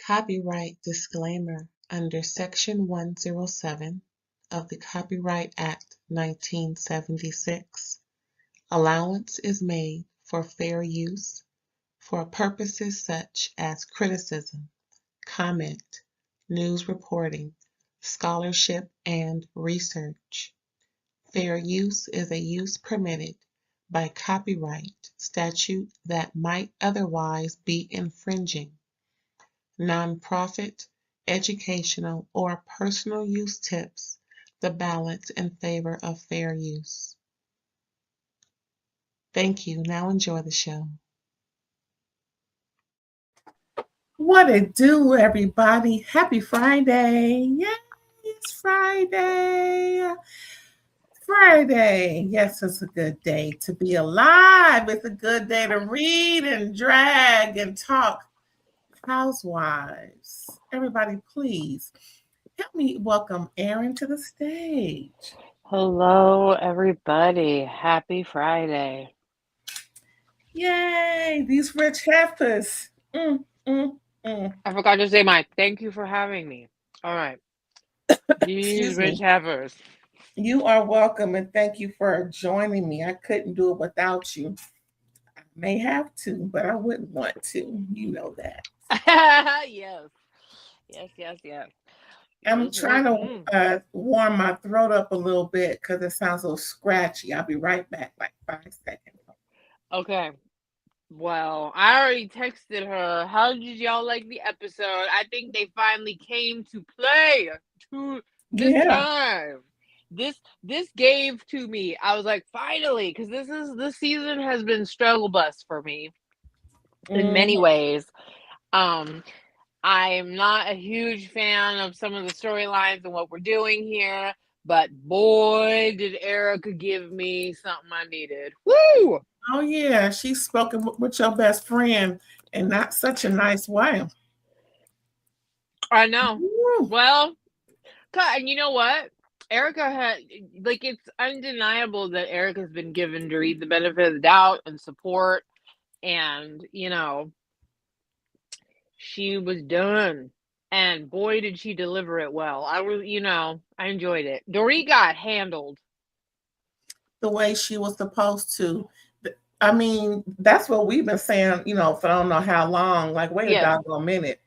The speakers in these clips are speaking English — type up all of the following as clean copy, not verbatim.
Copyright disclaimer under Section 107 of the Copyright Act 1976. Allowance is made for fair use for purposes such as criticism, comment, news reporting, scholarship, and research. Fair use is a use permitted by copyright statute that might otherwise be infringing. Nonprofit, educational, or personal use tips the balance in favor of fair use. Thank you. Now enjoy the show. What it do, everybody? Happy Friday. Yay, it's Friday. Friday. Yes, it's a good day to be alive. It's a good day to read and drag and talk housewives. Everybody, please help me welcome Erin to the stage. Hello, everybody. Happy Friday. Yay, these rich heifers. I forgot to say my thank you for having me. All right. These rich heifers. You are welcome, and thank you for joining me. I couldn't do it without you. I may have to, but I wouldn't want to. You know that. Yes. I'm trying to warm my throat up a little bit because it sounds a little scratchy. I'll be right back, like 5 seconds. Okay. Well, I already texted her. How did y'all like the episode? I think they finally came to play this time. This gave to me. I was like, finally, because this season has been struggle bus for me in many ways. I'm not a huge fan of some of the storylines and what we're doing here, but boy, did Erica give me something I needed. Woo! Oh yeah, she's spoken with your best friend, and not such a nice way. I know. Woo. Well, and you know what? Erica had, like, it's undeniable that Erica's been given Dorit the benefit of the doubt and support, and, you know, she was done. And boy, did she deliver it well. I enjoyed it. Dorit got handled the way she was supposed to. I mean, that's what we've been saying, for I don't know how long, like, wait a doggone minute.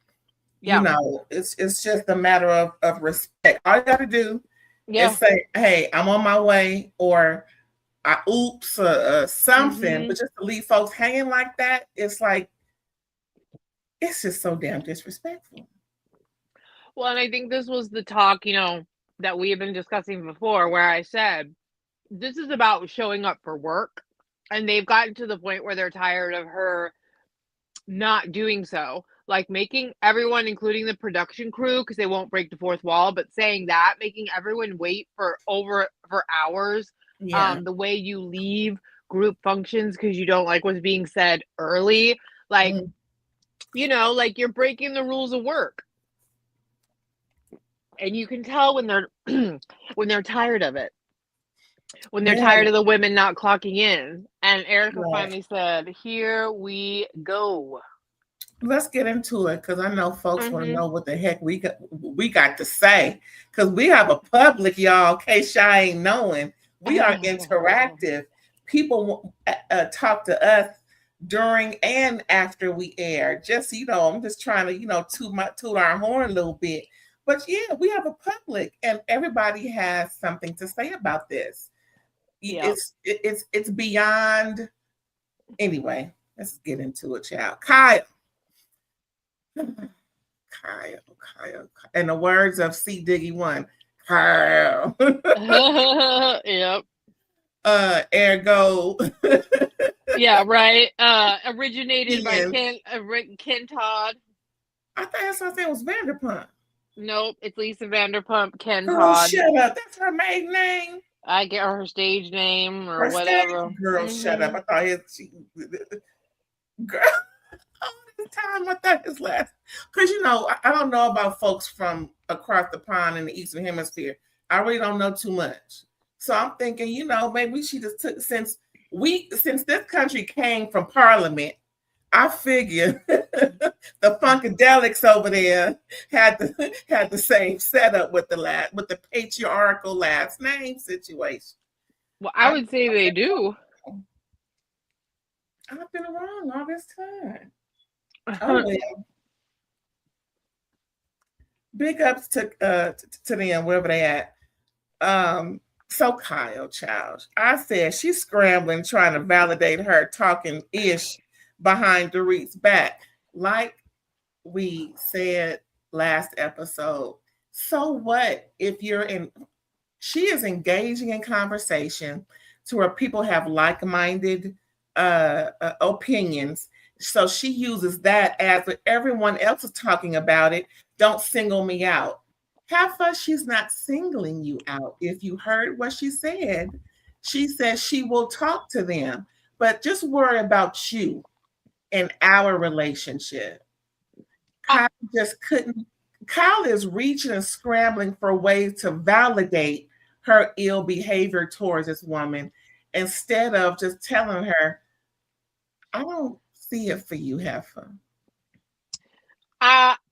Yeah. It's just a matter of respect. All you got to do is say, hey, I'm on my way, or oops, something. But just to leave folks hanging like that, it's like, it's just so damn disrespectful. Well, and I think this was the talk, that we have been discussing before, where I said, this is about showing up for work. And they've gotten to the point where they're tired of her not doing so. Like making everyone, including the production crew, because they won't break the fourth wall, but saying that, making everyone wait for hours. Yeah. The way you leave group functions because you don't like what's being said early. Like, like you're breaking the rules of work. And you can tell when they're when they're tired of it. When they're tired of the women not clocking in. And Erica finally said, here we go. Let's get into it, because I know folks want to know what the heck we got to say. Because we have a public, y'all, in case y'all ain't knowing. We are interactive. People talk to us during and after we air. Just, I'm just trying to, toot our horn a little bit. But yeah, we have a public, and everybody has something to say about this. Yep. It's beyond. Anyway, let's get into it, child. Kyle. In the words of C. Diggy One, Kyle. Yep. Ergo. Yeah, right. Originated by Ken Todd. I thought that's what I said was Vanderpump. Nope, it's Lisa Vanderpump, Ken Todd. Shut up. That's her maiden name. I get her stage name or whatever. Girl, shut up. I thought girl. All this time I thought his last. Because, I don't know about folks from across the pond in the Eastern Hemisphere. I really don't know too much. So I'm thinking, maybe she just took, since this country came from Parliament, I figure the Funkadelics over there had the same setup with the patriarchal last name situation. Well, I would say they do. I've been wrong all this time. Oh well. Big ups to them wherever they at. So Kyle, child, I said she's scrambling, trying to validate her talking ish behind Dorit's back, like we said last episode. So what if you're in? She is engaging in conversation to where people have like-minded opinions. So she uses that as everyone else is talking about it. Don't single me out. Half us, she's not singling you out. If you heard what she said she will talk to them, but just worry about you and our relationship. Kyle just couldn't. Kyle is reaching and scrambling for ways to validate her ill behavior towards this woman instead of just telling her, I don't see it for you, Heifer.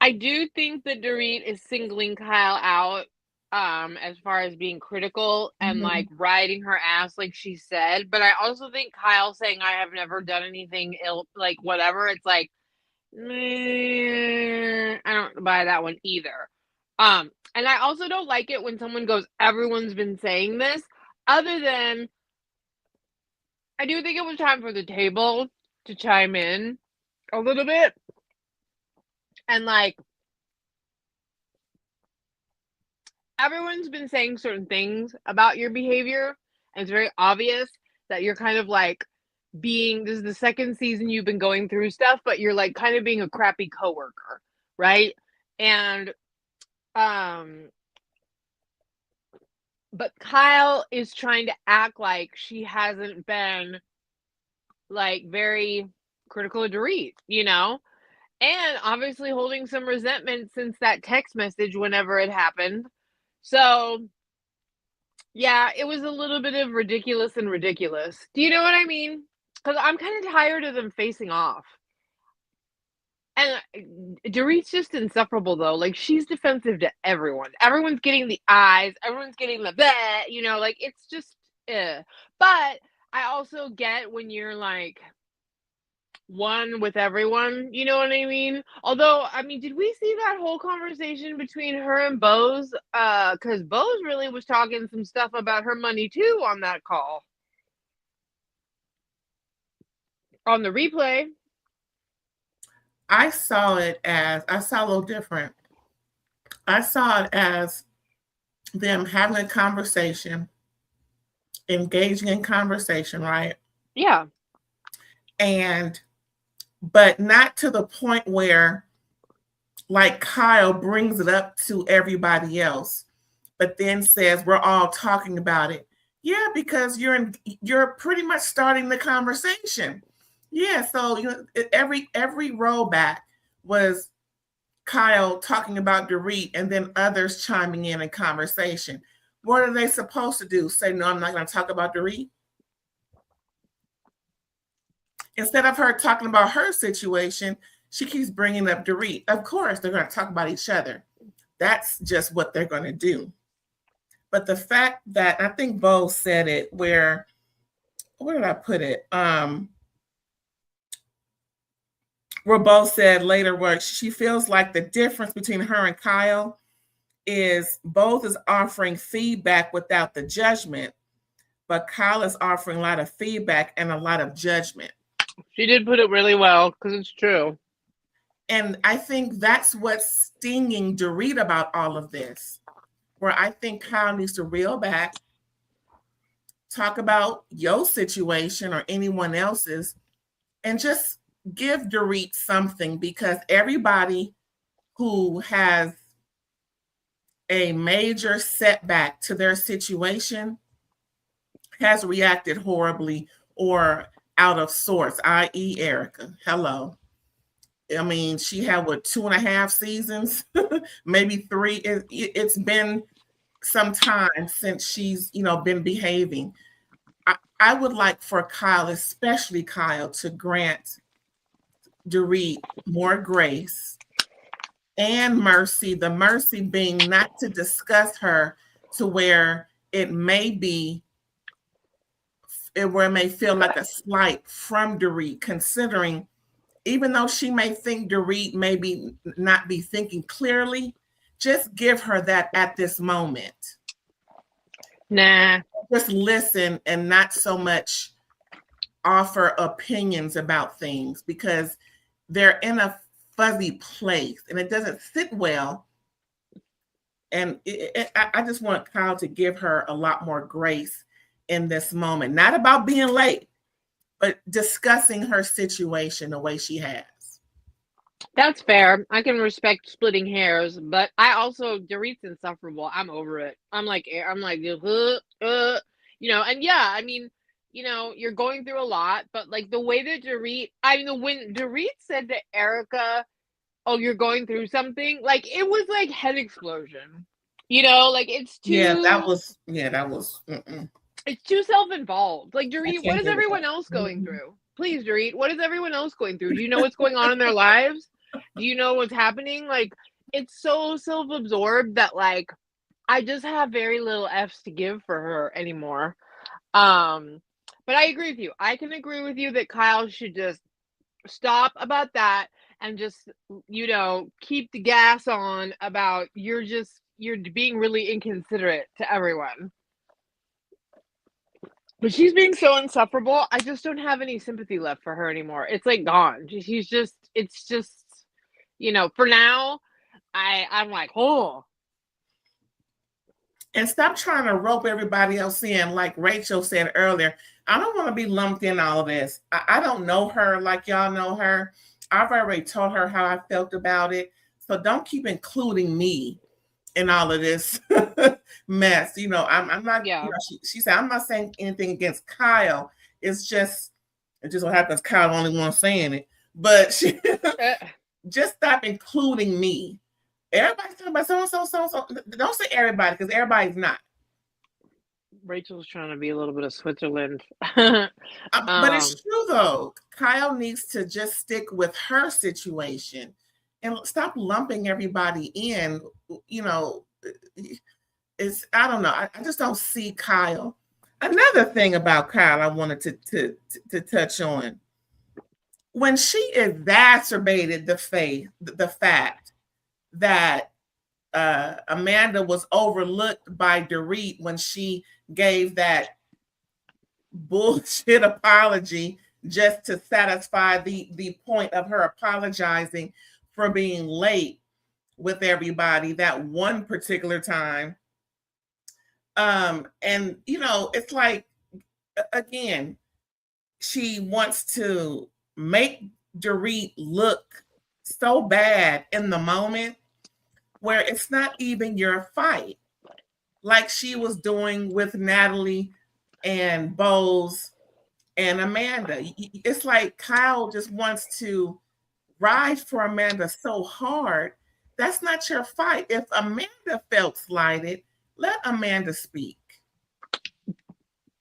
I do think that Dorit is singling Kyle out as far as being critical and like riding her ass like she said, but I also think Kyle saying I have never done anything ill, like whatever, it's like I don't buy that one either. And I also don't like it when someone goes, everyone's been saying this, other than I do think it was time for the table to chime in a little bit. And like, everyone's been saying certain things about your behavior, and it's very obvious that you're kind of like this is the second season you've been going through stuff, but you're like kind of being a crappy coworker, right? And but Kyle is trying to act like she hasn't been like very critical of Dorit, you know? And obviously holding some resentment since that text message whenever it happened. So yeah, it was a little bit of ridiculous and ridiculous. Do you know what I mean? Because I'm kind of tired of them facing off. And Dorit's just insufferable, though. Like, she's defensive to everyone. Everyone's getting the eyes. Everyone's getting the bleh, you know, like, it's just, But I also get when you're, like, one with everyone, you know what I mean? Although, I mean, did we see that whole conversation between her and Bose? Because Bose really was talking some stuff about her money, too, on that call. On the replay. I saw a little different. I saw it as them having a conversation, engaging in conversation, right? Yeah. But not to the point where like Kyle brings it up to everybody else, but then says we're all talking about it. Yeah, because you're pretty much starting the conversation. Yeah, so every rollback was Kyle talking about Dorit and then others chiming in conversation. What are they supposed to do? Say, no, I'm not going to talk about Dorit? Instead of her talking about her situation, she keeps bringing up Dorit. Of course, they're going to talk about each other. That's just what they're going to do. But the fact that, I think Bo said it, where did I put it? Where Bo said later where she feels like the difference between her and Kyle is both is offering feedback without the judgment, but Kyle is offering a lot of feedback and a lot of judgment. She did put it really well, because it's true. And I think that's what's stinging Dorit about all of this, where I think Kyle needs to reel back, talk about your situation or anyone else's, and just give Dorit something, because everybody who has a major setback to their situation has reacted horribly or out of sorts, i.e. Erica. Hello. I mean, she had 2.5 seasons, maybe 3. It's been some time since she's, been behaving. I would like for Kyle, especially Kyle, to grant Dorit more grace and mercy, the mercy being not to discuss her to where it may feel like a slight from Dorit, considering even though she may think Dorit may not be thinking clearly, just give her that at this moment. Nah. Just listen and not so much offer opinions about things, because they're in a fuzzy place and it doesn't sit well. And I just want Kyle to give her a lot more grace in this moment, not about being late, but discussing her situation the way she has. That's fair. I can respect splitting hairs, but I also, Dorit's insufferable. I'm over it. I'm like, and yeah, I mean, you're going through a lot, but like the way that when Dorit said to Erica, "Oh, you're going through something," like it was like head explosion. Like it's too. Yeah, that was. Mm-mm. It's too self-involved. Like, Dorit, what is everyone else going through? Please, Dorit, what is everyone else going through? Do you know what's going on in their lives? Do you know what's happening? Like, it's so self-absorbed that, like, I just have very little F's to give for her anymore. But I agree with you. I can agree with you that Kyle should just stop about that and just, keep the gas on about you're being really inconsiderate to everyone. But she's being so insufferable. I just don't have any sympathy left for her anymore. It's like gone. It's just, for now, I'm like, oh. And stop trying to rope everybody else in. Like Rachel said earlier, I don't want to be lumped in all of this. I don't know her like y'all know her. I've already told her how I felt about it. So don't keep including me in all of this mess. I'm not, she said, I'm not saying anything against Kyle. It's just what happens. Kyle the only one saying it, but she just stop including me. Everybody's talking about so. Don't say everybody, because everybody's not. Rachel's trying to be a little bit of Switzerland. But it's true though. Kyle needs to just stick with her situation and stop lumping everybody in. It's, I don't know. I just don't see Kyle. Another thing about Kyle I wanted to touch on. When she exacerbated the fact that Amanda was overlooked by Dorit when she gave that bullshit apology just to satisfy the point of her apologizing for being late with everybody that one particular time. And it's like, again, she wants to make Dorit look so bad in the moment where it's not even your fight, like she was doing with Natalie and Bose and Amanda. It's like Kyle just wants to ride for Amanda so hard. That's not your fight. If Amanda felt slighted, let Amanda speak.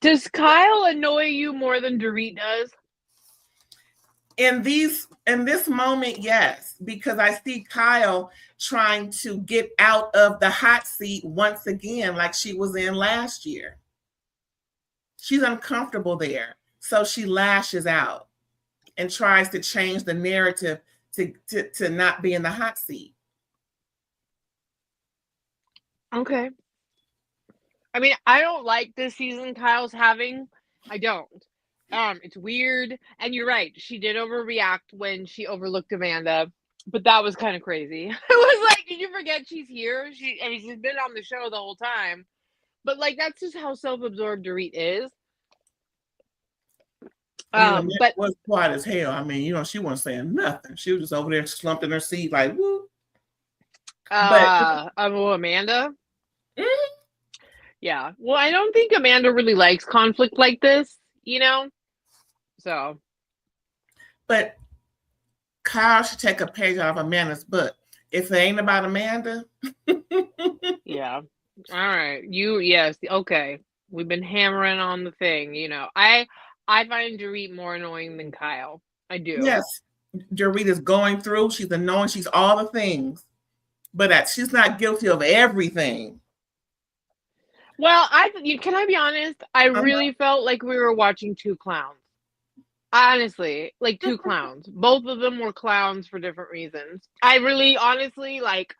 Does Kyle annoy you more than Dorit does? In this moment, yes, because I see Kyle trying to get out of the hot seat once again, like she was in last year. She's uncomfortable there, so she lashes out and tries to change the narrative to not be in the hot seat. Okay. I mean, I don't like this season Kyle's having. I don't. It's weird. And you're right. She did overreact when she overlooked Amanda, but that was kind of crazy. It was like, did you forget she's here? She's been on the show the whole time. But like, that's just how self-absorbed Dorit is. But was quiet as hell. I mean, she wasn't saying nothing. She was just over there slumped in her seat, like, woo. Amanda? Mm-hmm. Yeah. Well, I don't think Amanda really likes conflict like this, So. But Kyle should take a page out of Amanda's book. If it ain't about Amanda. Yeah. All right. Yes. Okay. We've been hammering on the thing, I find Dorit more annoying than Kyle. I do. Yes. Dorit is going through. She's annoying. She's all the things, but that she's not guilty of everything. Well, can I be honest? I really felt like we were watching two clowns. Honestly, like two clowns. Both of them were clowns for different reasons. I really, honestly, like,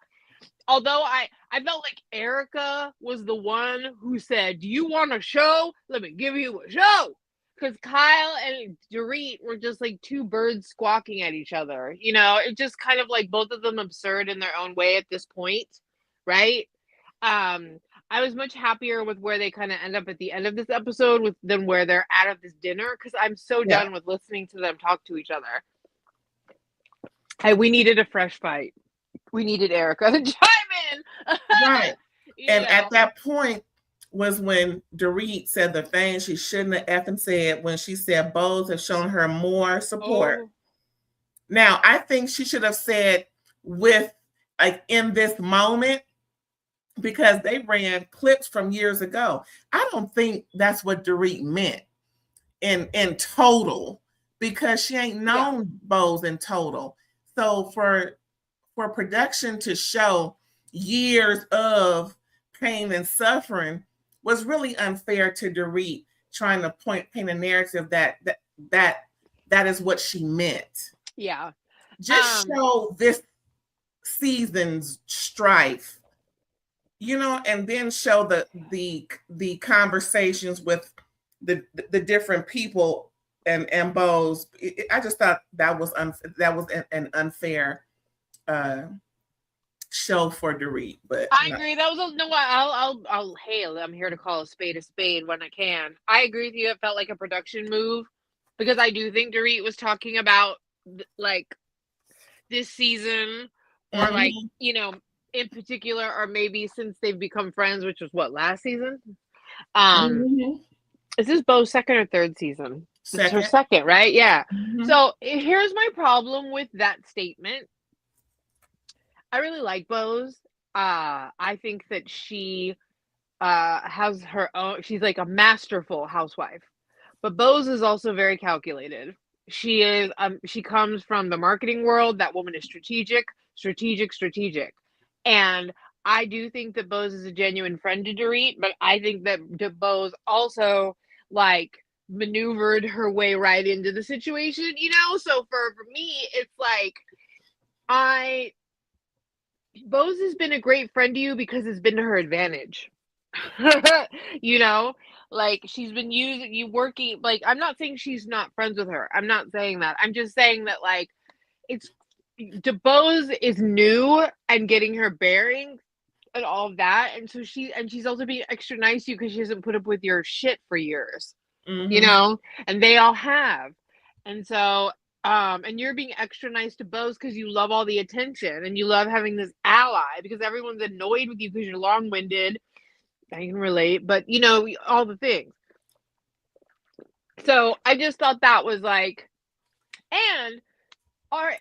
although I felt like Erica was the one who said, "Do you want a show? Let me give you a show." Because Kyle and Dorit were just like two birds squawking at each other. You know, it just kind of like both of them absurd in their own way at this point, right? I was much happier with where they kind of end up at the end of this episode than where they're at this dinner, because I'm so done with listening to them talk to each other. We needed a fresh fight. We needed Erica to chime in. Right. And at that point was when Dorit said the thing she shouldn't have effing said, when she said Bose have shown her more support. Oh. Now, I think she should have said with, like, in this moment, because they ran clips from years ago. I don't think that's what Dorit meant in total, because she ain't known Bose in total. So for production to show years of pain and suffering was really unfair to Dorit, trying to paint a narrative that is what she meant. Yeah. Just show this season's strife, you know, and then show the conversations with the different people and Bose. I just thought that was an unfair show for Dorit. But I agree. That was I'll hail. I'm here to call a spade when I can. I agree with you. It felt like a production move, because I do think Dorit was talking about like this season, or like, you know, in particular, or maybe since they've become friends, which was what, last season. Is this Bo's second or third season? Second. It's her second, right? Yeah. So here's my problem with that statement. I really like Bose. I think that she has her own, she's like a masterful housewife. But Bose is also very calculated. She is she comes from the marketing world. That woman is strategic. And I do think that Bose is a genuine friend to Dorit, but I think that Bose also like maneuvered her way right into the situation, you know? So for me, it's like Bose has been a great friend to you because it's been to her advantage. You know, like she's been using you working, like, I'm not saying she's not friends with her. I'm not saying that. I'm just saying that, like, it's Bose is new and getting her bearings and all of that. And so she's also being extra nice to you because she hasn't put up with your shit for years, you know, and they all have. And so, and you're being extra nice to Bose because you love all the attention and you love having this ally, because everyone's annoyed with you because you're long-winded. I can relate, but you know, all the things. So I just thought that was like, and all right,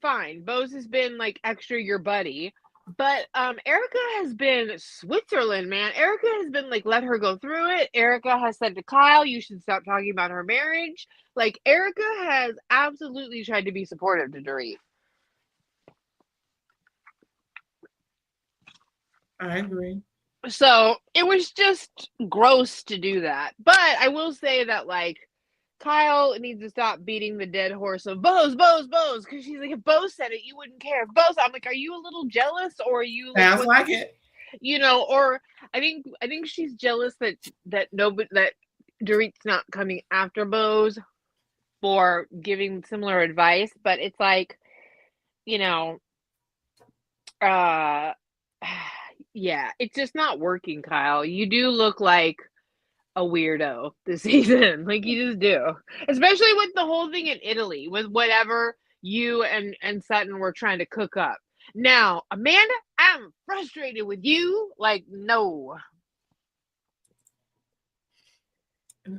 fine. Bose has been like extra your buddy, but Erica has been Switzerland, man. Erica has been like, let her go through it. Erica has said to Kyle, you should stop talking about her marriage. Like, Erica has absolutely tried to be supportive to Dorit. I agree. So it was just gross to do that. But I will say that, like, Kyle needs to stop beating the dead horse of Bose, because she's like, if Bose said it, you wouldn't care. If Bose, I'm like, are you a little jealous, or are you like, sounds like it? You know, or I think she's jealous that Dorit's not coming after Bose for giving similar advice. But it's like, you know, yeah, it's just not working, Kyle. You do look like a weirdo this season. Like, you just do. Especially with the whole thing in Italy, with whatever you and Sutton were trying to cook up. Now, Amanda, I'm frustrated with you. Like, no.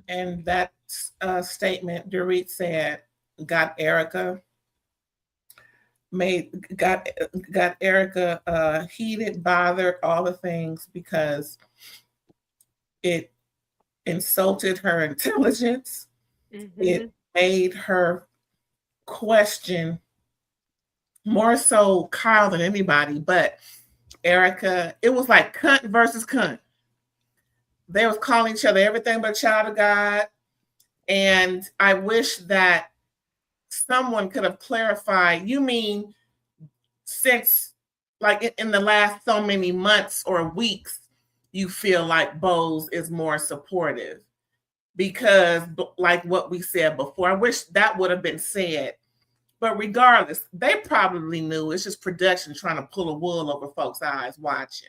And that statement Dorit said got Erica heated, bothered, all the things, because it insulted her intelligence. It made her question more so Kyle than anybody, but Erica, it was like cunt versus cunt. They was calling each other everything but a child of God. And I wish that someone could have clarified, you mean since like in the last so many months or weeks, you feel like Bose is more supportive? Because like what we said before, I wish that would have been said. But regardless, they probably knew. It's just production trying to pull a wool over folks' eyes watching.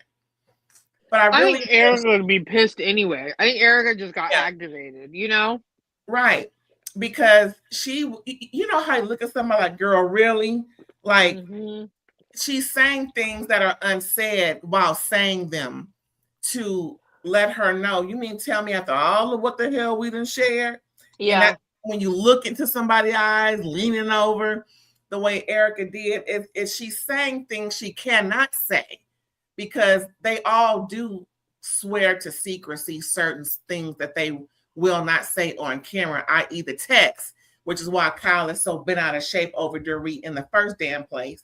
But I think Erica would be pissed anyway. I think Erica just got activated, you know? Right. Because she, you know how you look at somebody like, girl, really? Like, she's saying things that are unsaid while saying them to let her know. You mean tell me after all of what the hell we done shared? Yeah. And that, when you look into somebody's eyes, leaning over the way Erica did, is she's saying things she cannot say because they all do swear to secrecy certain things that they will not say on camera, i.e. the text, which is why Kyle is so bent out of shape over Dorit in the first damn place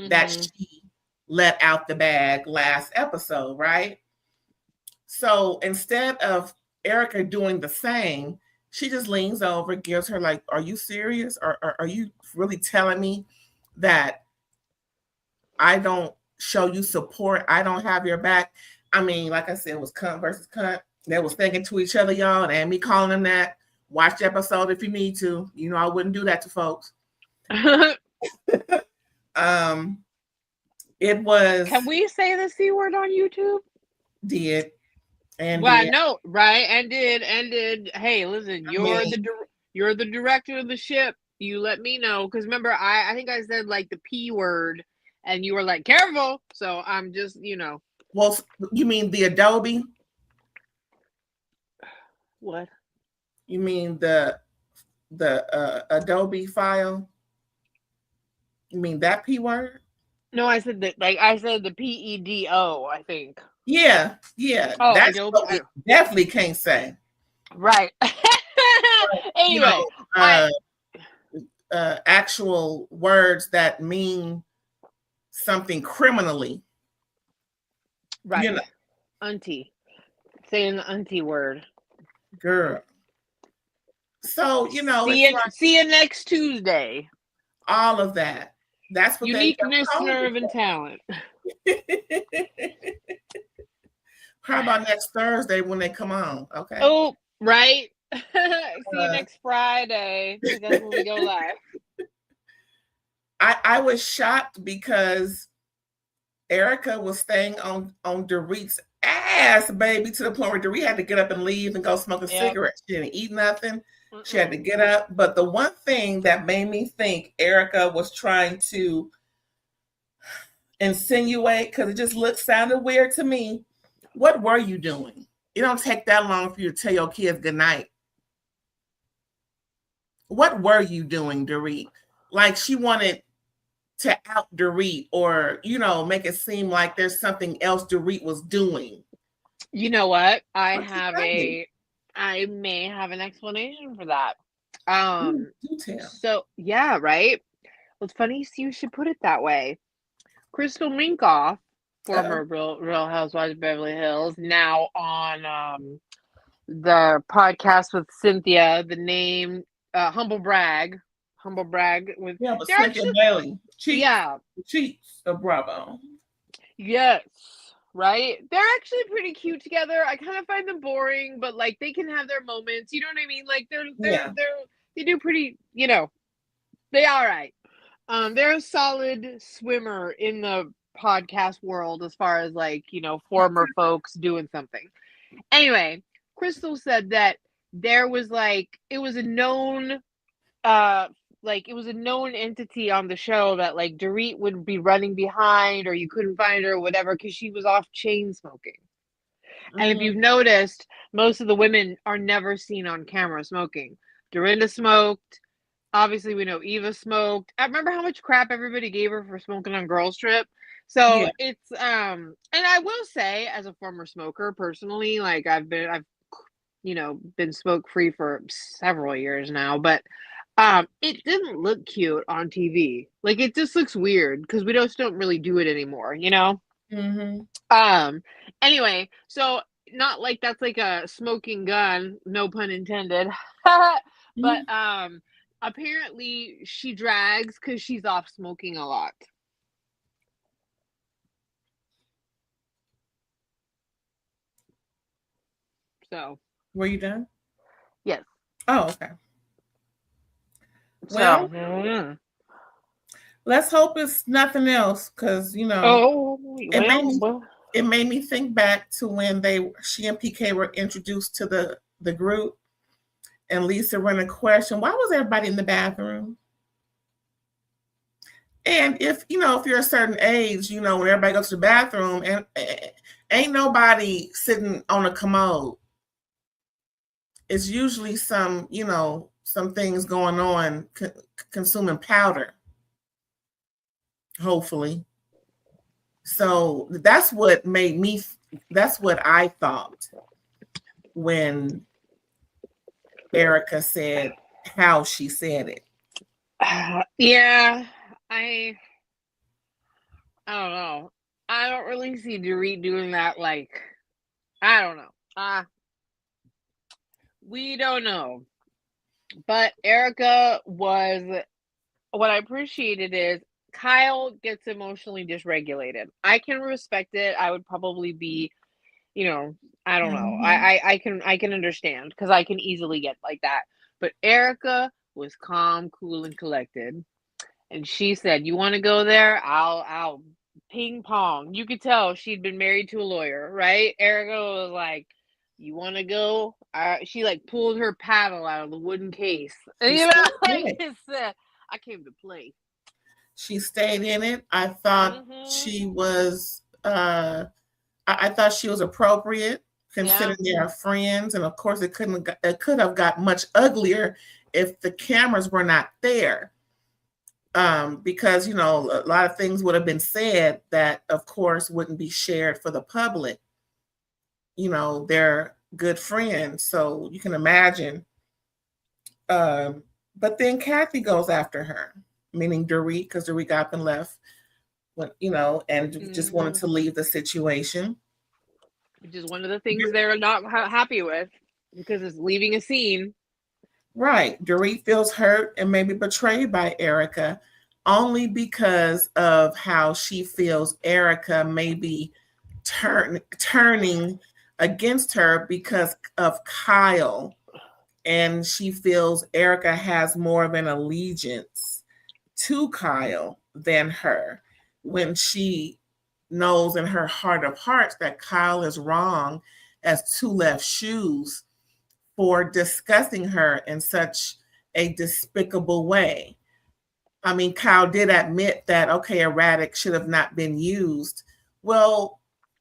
that she let out the bag last episode, right? So instead of Erica doing the same, she just leans over, gives her like, are you serious? Or are you really telling me that I don't show you support? I don't have your back? I mean, like I said, it was cunt versus cunt. They was thinking to each other, y'all, and me calling them that. Watch the episode if you need to. You know, I wouldn't do that to folks. It was. Can we say the C word on YouTube? Did. And well, did. no, right? And did. Hey, listen, you're the director of the ship. You let me know. Because remember, I think I said like the P word, and you were like, careful. So I'm just, you know. Well, you mean the Adobe? What? You mean the Adobe file? You mean that P word? No, I said that. Like I said, the PEDO. I think. Yeah. Oh, that's Adobe. what we definitely can't say. Right. Anyway, actual words that mean something criminally. Right. You know. Auntie. Saying the auntie word. Girl. So, you know, see you next Tuesday. All of that. That's what uniqueness, nerve, and talent. How about next Thursday when they come on? Okay. Oh, right. See you next Friday. That's when we go live. I was shocked because Erica was staying on Dorit's ass, baby, to the point where Dorit had to get up and leave and go smoke a cigarette. She didn't eat nothing. She had to get up. But the one thing that made me think Erica was trying to insinuate, because it just sounded weird to me. What were you doing? It don't take that long for you to tell your kids good night. What were you doing, Dorit? Like she wanted to out Dorit or, you know, make it seem like there's something else Dorit was doing. You know what? I may have an explanation for that. Do tell. So yeah, right. Well, it's funny you should put it that way. Crystal Minkoff, former Real Housewives of Beverly Hills, now on the podcast with Cynthia, the name Humble Brag with but Cynthia Bailey. Cheats of Bravo. Yes, right. They're actually pretty cute together. I kind of find them boring, but like they can have their moments. You know what I mean? Like they do pretty. You know, they all right. They're a solid swimmer in the podcast world as far as like, you know, former folks doing something. Anyway, Crystal said that there was like, it was a known entity on the show that like Dorit would be running behind or you couldn't find her or whatever because she was off chain smoking. And if you've noticed, most of the women are never seen on camera smoking. Dorinda smoked. Obviously, we know Eva smoked. I remember how much crap everybody gave her for smoking on Girls Trip. So it's and I will say, as a former smoker, personally, like I've been smoke free for several years now, but It didn't look cute on TV. Like, it just looks weird because we just don't really do it anymore, you know? Anyway, so not like that's like a smoking gun, no pun intended. But apparently she drags because she's off smoking a lot. So, were you done? yes. Oh, okay. Well, let's hope it's nothing else, because it made me think back to when she and PK were introduced to the group, and Lisa ran a question, why was everybody in the bathroom? And if you're a certain age, when everybody goes to the bathroom, and ain't nobody sitting on a commode. It's usually some things going on, consuming powder, hopefully. So that's what I thought when Erica said how she said it. Yeah, I don't know. I don't really see Dorit doing that. Like, I don't know. We don't know. But Erica was, what I appreciated is Kyle gets emotionally dysregulated. I can respect it. I would probably be, I don't know. I can understand, because I can easily get like that. But Erica was calm, cool, and collected. And she said, "You want to go there? I'll ping pong." You could tell she'd been married to a lawyer, right? Erica was like, "You want to go?" She like pulled her paddle out of the wooden case. Like I said, I came to play. She stayed in it. I thought she was. I thought she was appropriate, considering they are friends, and of course it could have got much uglier if the cameras were not there. Because a lot of things would have been said that, of course, wouldn't be shared for the public. They're good friends, so you can imagine. But then Kathy goes after her, meaning Dorit, because Dorit got up and left, and just wanted to leave the situation. Which is one of the things they're not happy with, because it's leaving a scene. Right. Dorit feels hurt and maybe betrayed by Erica, only because of how she feels Erica may be turning against her because of Kyle. And she feels Erica has more of an allegiance to Kyle than her, when she knows in her heart of hearts that Kyle is wrong as two left shoes for discussing her in such a despicable way. I mean, Kyle did admit that, okay, erratic should have not been used. Well,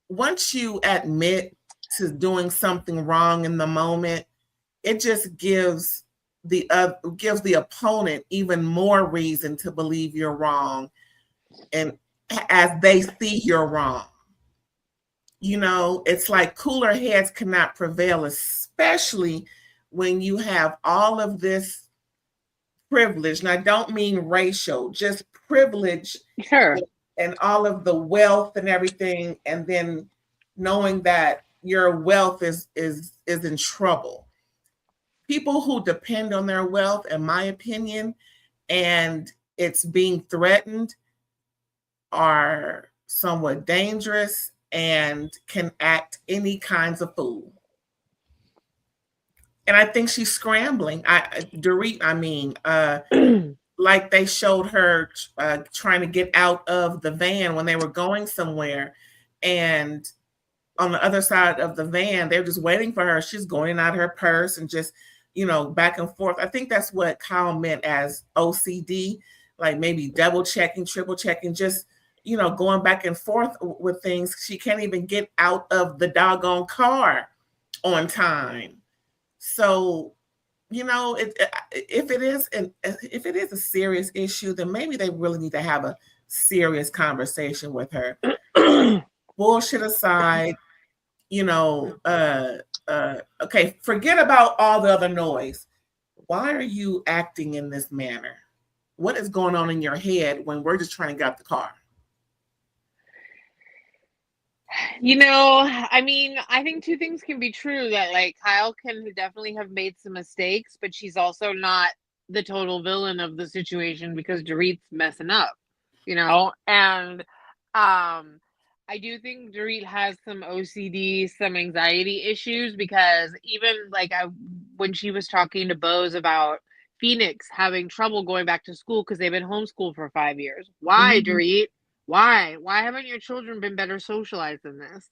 once you admit to doing something wrong in the moment, it just gives the opponent even more reason to believe you're wrong, and as they see you're wrong. It's like cooler heads cannot prevail, especially when you have all of this privilege. And I don't mean racial, just privilege. Sure. And all of the wealth and everything, and then knowing that your wealth is in trouble. People who depend on their wealth, in my opinion, and it's being threatened, are somewhat dangerous and can act any kinds of fool. And I think she's scrambling. Dorit, like they showed her trying to get out of the van when they were going somewhere, and on the other side of the van, they're just waiting for her. She's going out her purse and just, back and forth. I think that's what Kyle meant as OCD, like maybe double checking, triple checking, just, going back and forth with things. She can't even get out of the doggone car on time. So, if it is a serious issue, then maybe they really need to have a serious conversation with her. Bullshit aside, okay, forget about all the other noise. why are you acting in this manner? What is going on in your head when we're just trying to get out the car? You know, I mean, I think two things can be true, that like Kyle can definitely have made some mistakes, but she's also not the total villain of the situation because Dorit's messing up, you know? And I do think Dorit has some OCD, some anxiety issues, because even like when she was talking to Bose about Phoenix having trouble going back to school because they've been homeschooled for 5 years. Why, Dorit? Why? Why haven't your children been better socialized than this?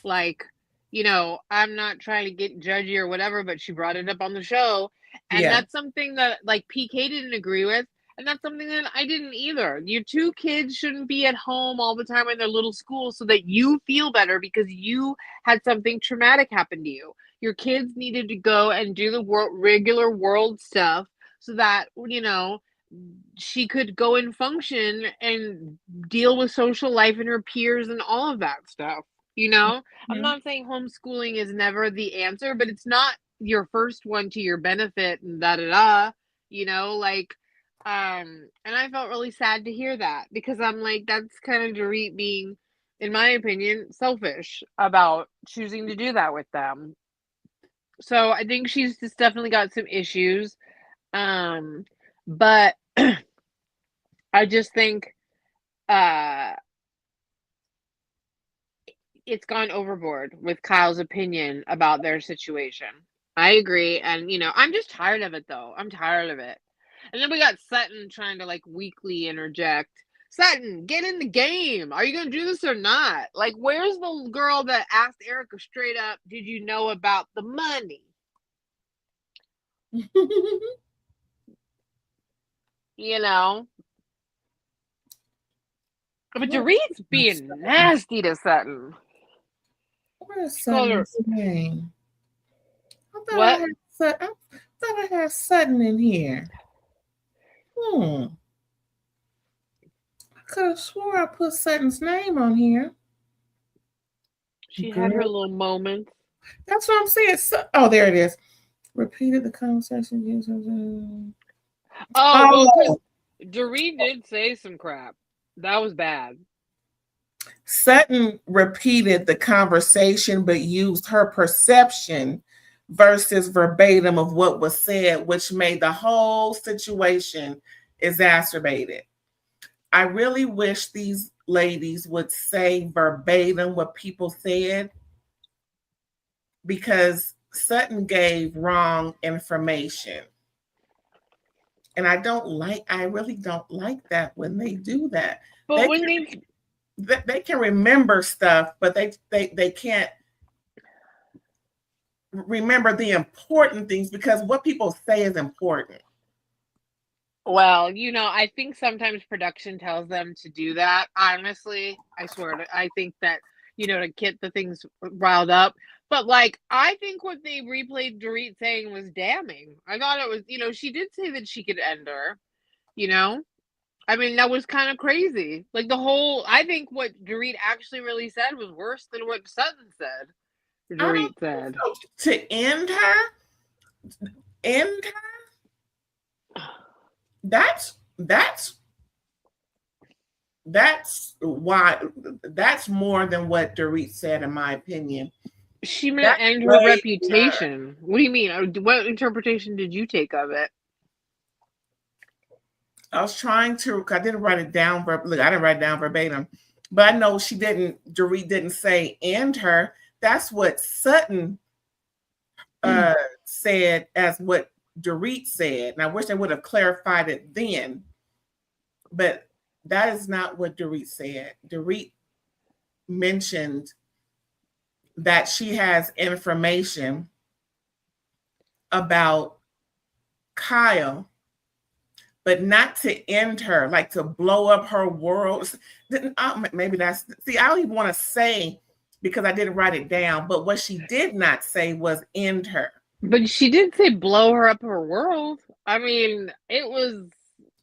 Like, you know, I'm not trying to get judgy or whatever, but she brought it up on the show. And that's something that like PK didn't agree with. And that's something that I didn't either. Your two kids shouldn't be at home all the time in their little school so that you feel better because you had something traumatic happen to you. Your kids needed to go and do the regular world stuff so that, you know, she could go and function and deal with social life and her peers and all of that stuff. You know, I'm not saying homeschooling is never the answer, but it's not your first one to your benefit and you know, like, and I felt really sad to hear that because I'm like, that's kind of Dorit being, in my opinion, selfish about choosing to do that with them. So I think she's just definitely got some issues. But I just think it's gone overboard with Kyle's opinion about their situation. I agree. And, you know, I'm just tired of it, though. I'm tired of it. And then we got Sutton trying to, like, weekly interject. Sutton, get in the game. Are you going to do this or not? Like, where's the girl that asked Erica straight up, did you know about the money? You know? But Dorit's being nasty to Sutton. Where's Sutton's name? I thought I had Sutton in here. I could have swore I put Sutton's name on here. She had her little moments. That's what I'm saying. There it is. Repeated the conversation. Well, Dorit did say some crap. That was bad. Sutton repeated the conversation, but used her perception versus verbatim of what was said, which made the whole situation exacerbated. I really wish these ladies would say verbatim what people said, because Sutton gave wrong information. And I really don't like that when they do that. But they can remember stuff, but they can't remember the important things, because what people say is important. Well, you know, I think sometimes production tells them to do that. Honestly, I swear, I think that, you know, to get the things riled up. But like, I think what they replayed Dorit saying was damning. I thought it was, you know, she did say that she could end her, you know? I mean, that was kind of crazy. Like I think what Dorit actually really said was worse than what Sutton said. Dorit said. To end her? End her? That's why, that's more than what Dorit said, in my opinion. She meant end her reputation. What do you mean? What interpretation did you take of it? I was trying to, I didn't write it down. Look, I didn't write it down verbatim, but I know Dorit didn't say end her. That's what Sutton said as what Dorit said. And I wish they would have clarified it then, but that is not what Dorit said. Dorit mentioned that she has information about Kyle, but not to end her, like to blow up her world. Maybe that's, I don't even want to say, because I didn't write it down, but what she did not say was end her. But she did say blow her up her world. I mean, it was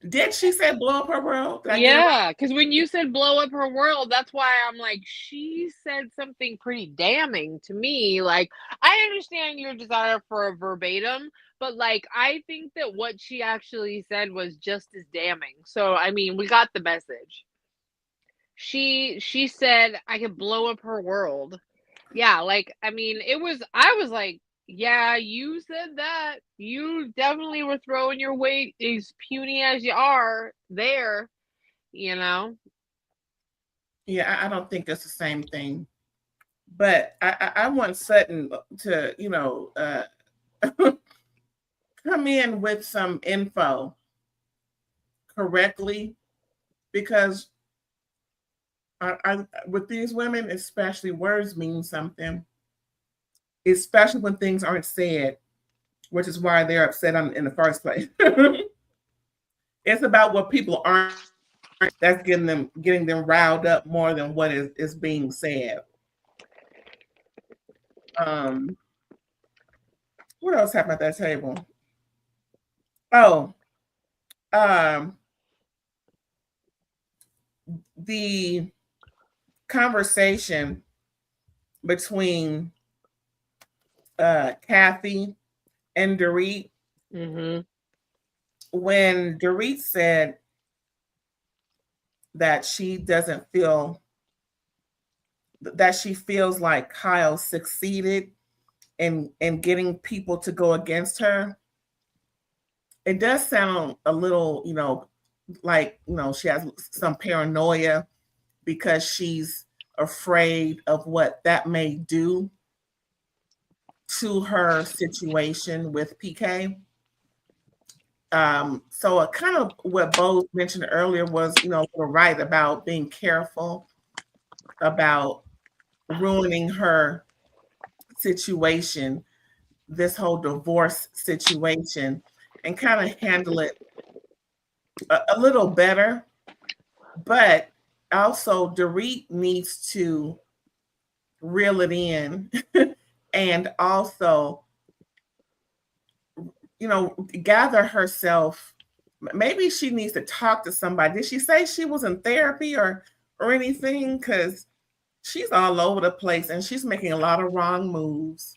Did she say blow up her world? Did I get it right? Yeah, because when you said blow up her world, that's why I'm like, she said something pretty damning to me. Like, I understand your desire for a verbatim, but like, I think that what she actually said was just as damning. So, I mean, we got the message. She said I could blow up her world. Yeah, like, I mean, I was like, yeah, you said that. You definitely were throwing your weight, as puny as you are, there, you know? Yeah, I don't think it's the same thing. But I want Sutton to, come in with some info correctly, because with these women, especially, words mean something, especially when things aren't said, which is why they're upset in the first place. It's about what people aren't, that's getting them riled up more than what is being said. What else happened at that table? Oh, the conversation between Kathy and Dorit, when Dorit said that she feels like Kyle succeeded in getting people to go against her. It does sound a little, like, she has some paranoia because she's afraid of what that may do to her situation with PK. So kind of what Bo mentioned earlier was, we're right about being careful about ruining her situation, this whole divorce situation, and kind of handle it a little better. But also, Dorit needs to reel it in and also, gather herself. Maybe she needs to talk to somebody. Did she say she was in therapy or anything? Because she's all over the place and she's making a lot of wrong moves.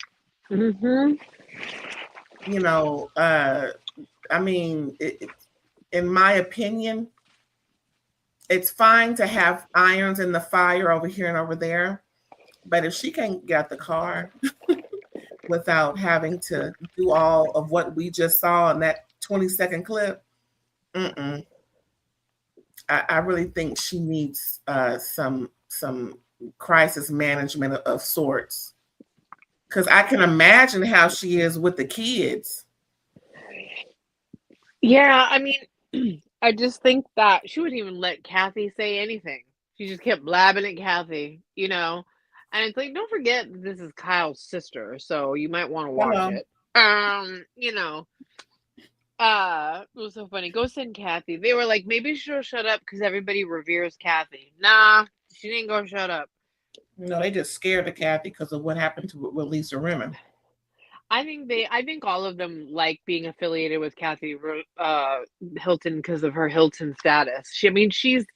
I mean, in my opinion, it's fine to have irons in the fire over here and over there, but if she can't get out the car without having to do all of what we just saw in that 20-second clip, I really think she needs some crisis management of sorts, because I can imagine how she is with the kids. Yeah, I mean, I just think that she wouldn't even let Kathy say anything. She just kept blabbing at Kathy, And it's like, don't forget this is Kyle's sister, so you might want to watch it. It was so funny. Go send Kathy. They were like, maybe she'll shut up because everybody reveres Kathy. Nah, she didn't go shut up. No, they just scared of Kathy because of what happened with Lisa Rinna. I think all of them like being affiliated with Kathy Hilton because of her Hilton status. She's,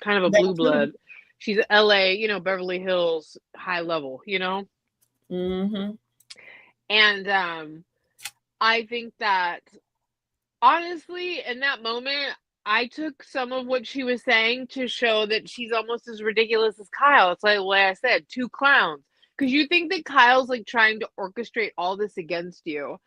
kind of a blue blood. She's LA, Beverly Hills high level, Mm-hmm. And I think that honestly, in that moment, I took some of what she was saying to show that she's almost as ridiculous as Kyle. It's like what I said, two clowns. Because you think that Kyle's like trying to orchestrate all this against you.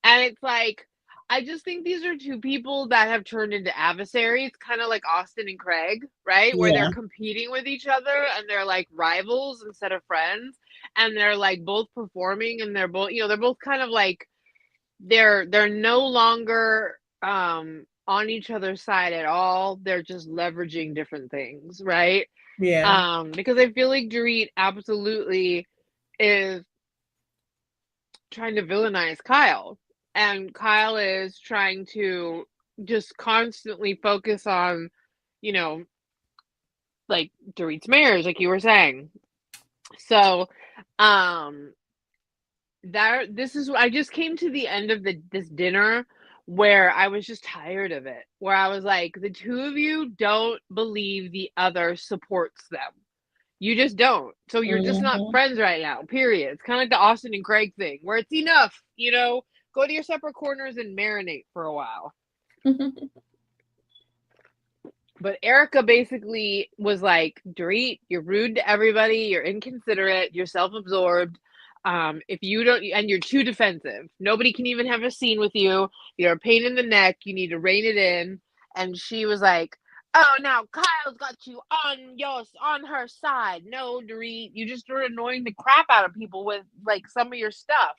And it's like, I just think these are two people that have turned into adversaries, kind of like Austin and Craig, right? Yeah. Where they're competing with each other and they're like rivals instead of friends. And they're like both performing and they're both kind of like, they're no longer on each other's side at all. They're just leveraging different things, right? Yeah. Because I feel like Dorit absolutely is trying to villainize Kyle, and Kyle is trying to just constantly focus on, like Dorit's marriage, like you were saying. So, I just came to the end of this dinner where I was just tired of it. Where I was like, the two of you don't believe the other supports them. You just don't. So you're just not Mhm. friends right now, period. It's kind of like the Austin and Craig thing, where it's enough, go to your separate corners and marinate for a while. But Erica basically was like, Dorit, you're rude to everybody, you're inconsiderate, you're self-absorbed. If you don't, and you're too defensive. Nobody can even have a scene with you. You're a pain in the neck. You need to rein it in. And she was like, oh, now Kyle's got you on her side. No, Dorit, you just are annoying the crap out of people with like some of your stuff.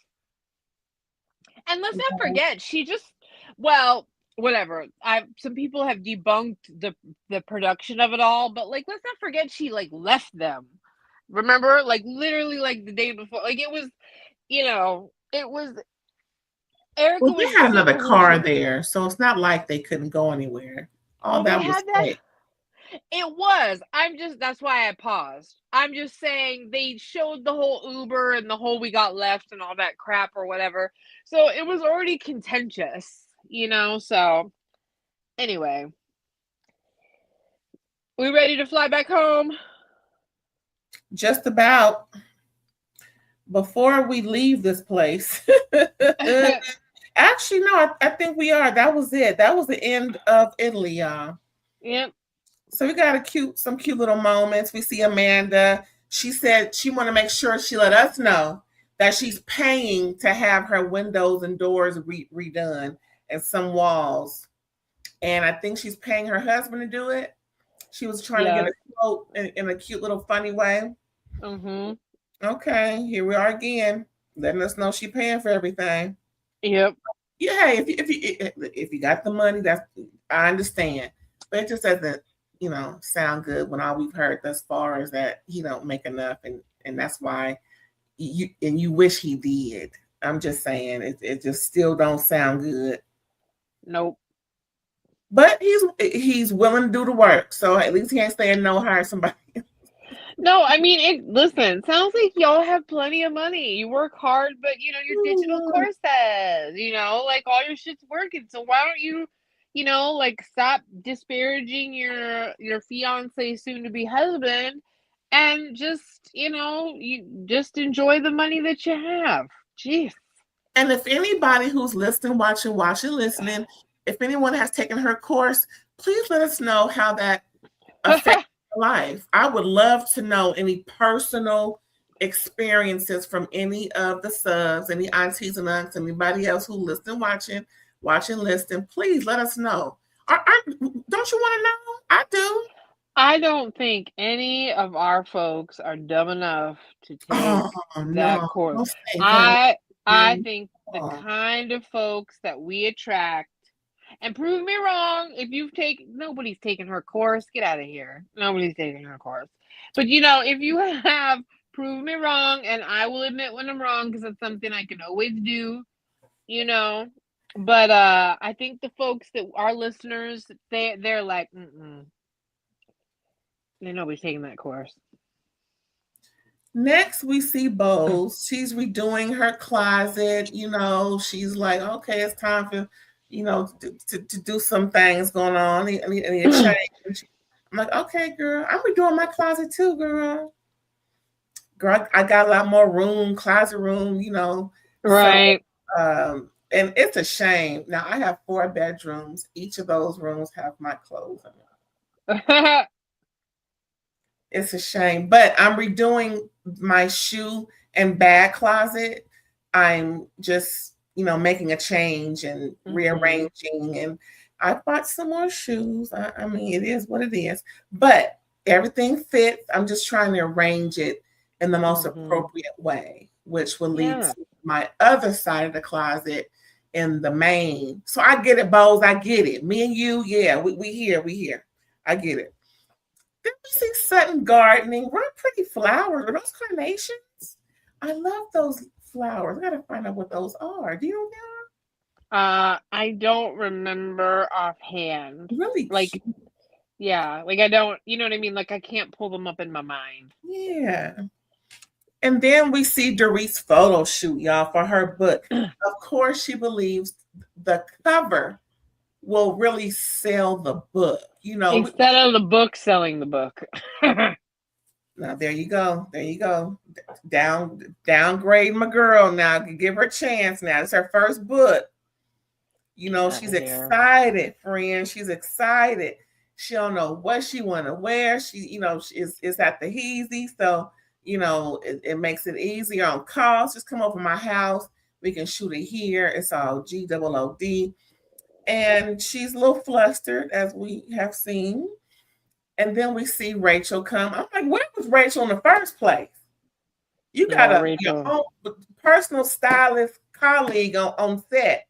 And let's not forget, whatever. Some people have debunked the production of it all, but like let's not forget she like left them. Remember? Like literally like the day before. Like it was, it was Erica Well, was they had another super car there, so it's not like they couldn't go anywhere. All well, they that was had that. fake. It was. That's why I paused. I'm just saying they showed the whole Uber and the whole we got left and all that crap or whatever. So it was already contentious, so anyway. We ready to fly back home? Just about. Before we leave this place. Actually, no, I think we are. That was it. That was the end of Italy, y'all. Yep. So we got some cute little moments. We see Amanda. She said she want to make sure she let us know that she's paying to have her windows and doors redone and some walls. And I think she's paying her husband to do it. She was trying to get a quote in a cute little funny way. Mm-hmm. Okay, here we are again, letting us know she paying for everything. Yep. Yeah, if you got the money, I understand, but it just doesn't, sound good when all we've heard thus far is that he don't make enough, and that's why you wish he did. I'm just saying it just still don't sound good. Nope. But he's willing to do the work, so at least he ain't saying no, hire somebody. No, I mean, listen, sounds like y'all have plenty of money. You work hard, but, your digital courses, like all your shit's working. So why don't you, like stop disparaging your fiance, soon-to-be husband, and just, you just enjoy the money that you have. Jeez. And if anybody who's listening, watching, listening, if anyone has taken her course, please let us know how that affects life. I would love to know any personal experiences from any of the subs, any aunties and uncles, anybody else who listen, watching, listen. Please let us know. Don't you want to know? I do. I don't think any of our folks are dumb enough to take that course. I think the kind of folks that we attract, and prove me wrong, nobody's taken her course, get out of here. Nobody's taking her course. But if you have, prove me wrong, and I will admit when I'm wrong because it's something I can always do, But I think the folks that are listeners, they're like, nobody's taking that course. Next, we see Bose. She's redoing her closet. She's like, okay, it's time for, to do some things going on. I need a change. I'm like, okay, girl, I'm redoing my closet too, girl. Girl, I got a lot more room, closet room, Right. So, and it's a shame. Now, I have 4 bedrooms. Each of those rooms have my clothes in it. It's a shame, but I'm redoing my shoe and bag closet. I'm just, making a change and rearranging, and I bought some more shoes. I mean, it is what it is, but everything fits. I'm just trying to arrange it in the most appropriate way, which will lead to my other side of the closet in the main. So I get it, Bose. I get it. Me and you, yeah, we here. I get it. Then we see Sutton gardening. What pretty flowers. Are those carnations? I love those flowers. I gotta find out what those are. Do you know what they are? I don't remember offhand. Really cute. Yeah, like I don't, you know what I mean? Like I can't pull them up in my mind. Yeah. And then we see Dorit's photo shoot, y'all, for her book. Of course, she believes the cover will really sell the book. You know, instead of the book selling the book. now there you go. There you go. Downgrade my girl now. Give her a chance now. It's her first book. You know, she's excited, friend. She's excited. She don't know what she want to wear. She, you know, is at the Heezy. So, you know, it makes it easier on calls. Just come over my house. We can shoot it here. It's all GOOD. And she's a little flustered, as we have seen. And then we see Rachel come. I'm like, where was Rachel in the first place? You got your own personal stylist colleague on set.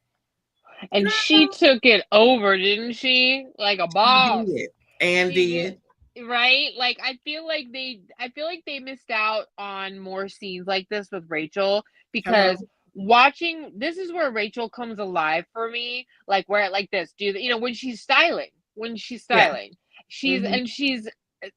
And she took it over, didn't she? Like a boss. Did. Right? Like I feel like they missed out on more scenes like this with Rachel, because watching this is where Rachel comes alive for me. Like where like this, when she's styling.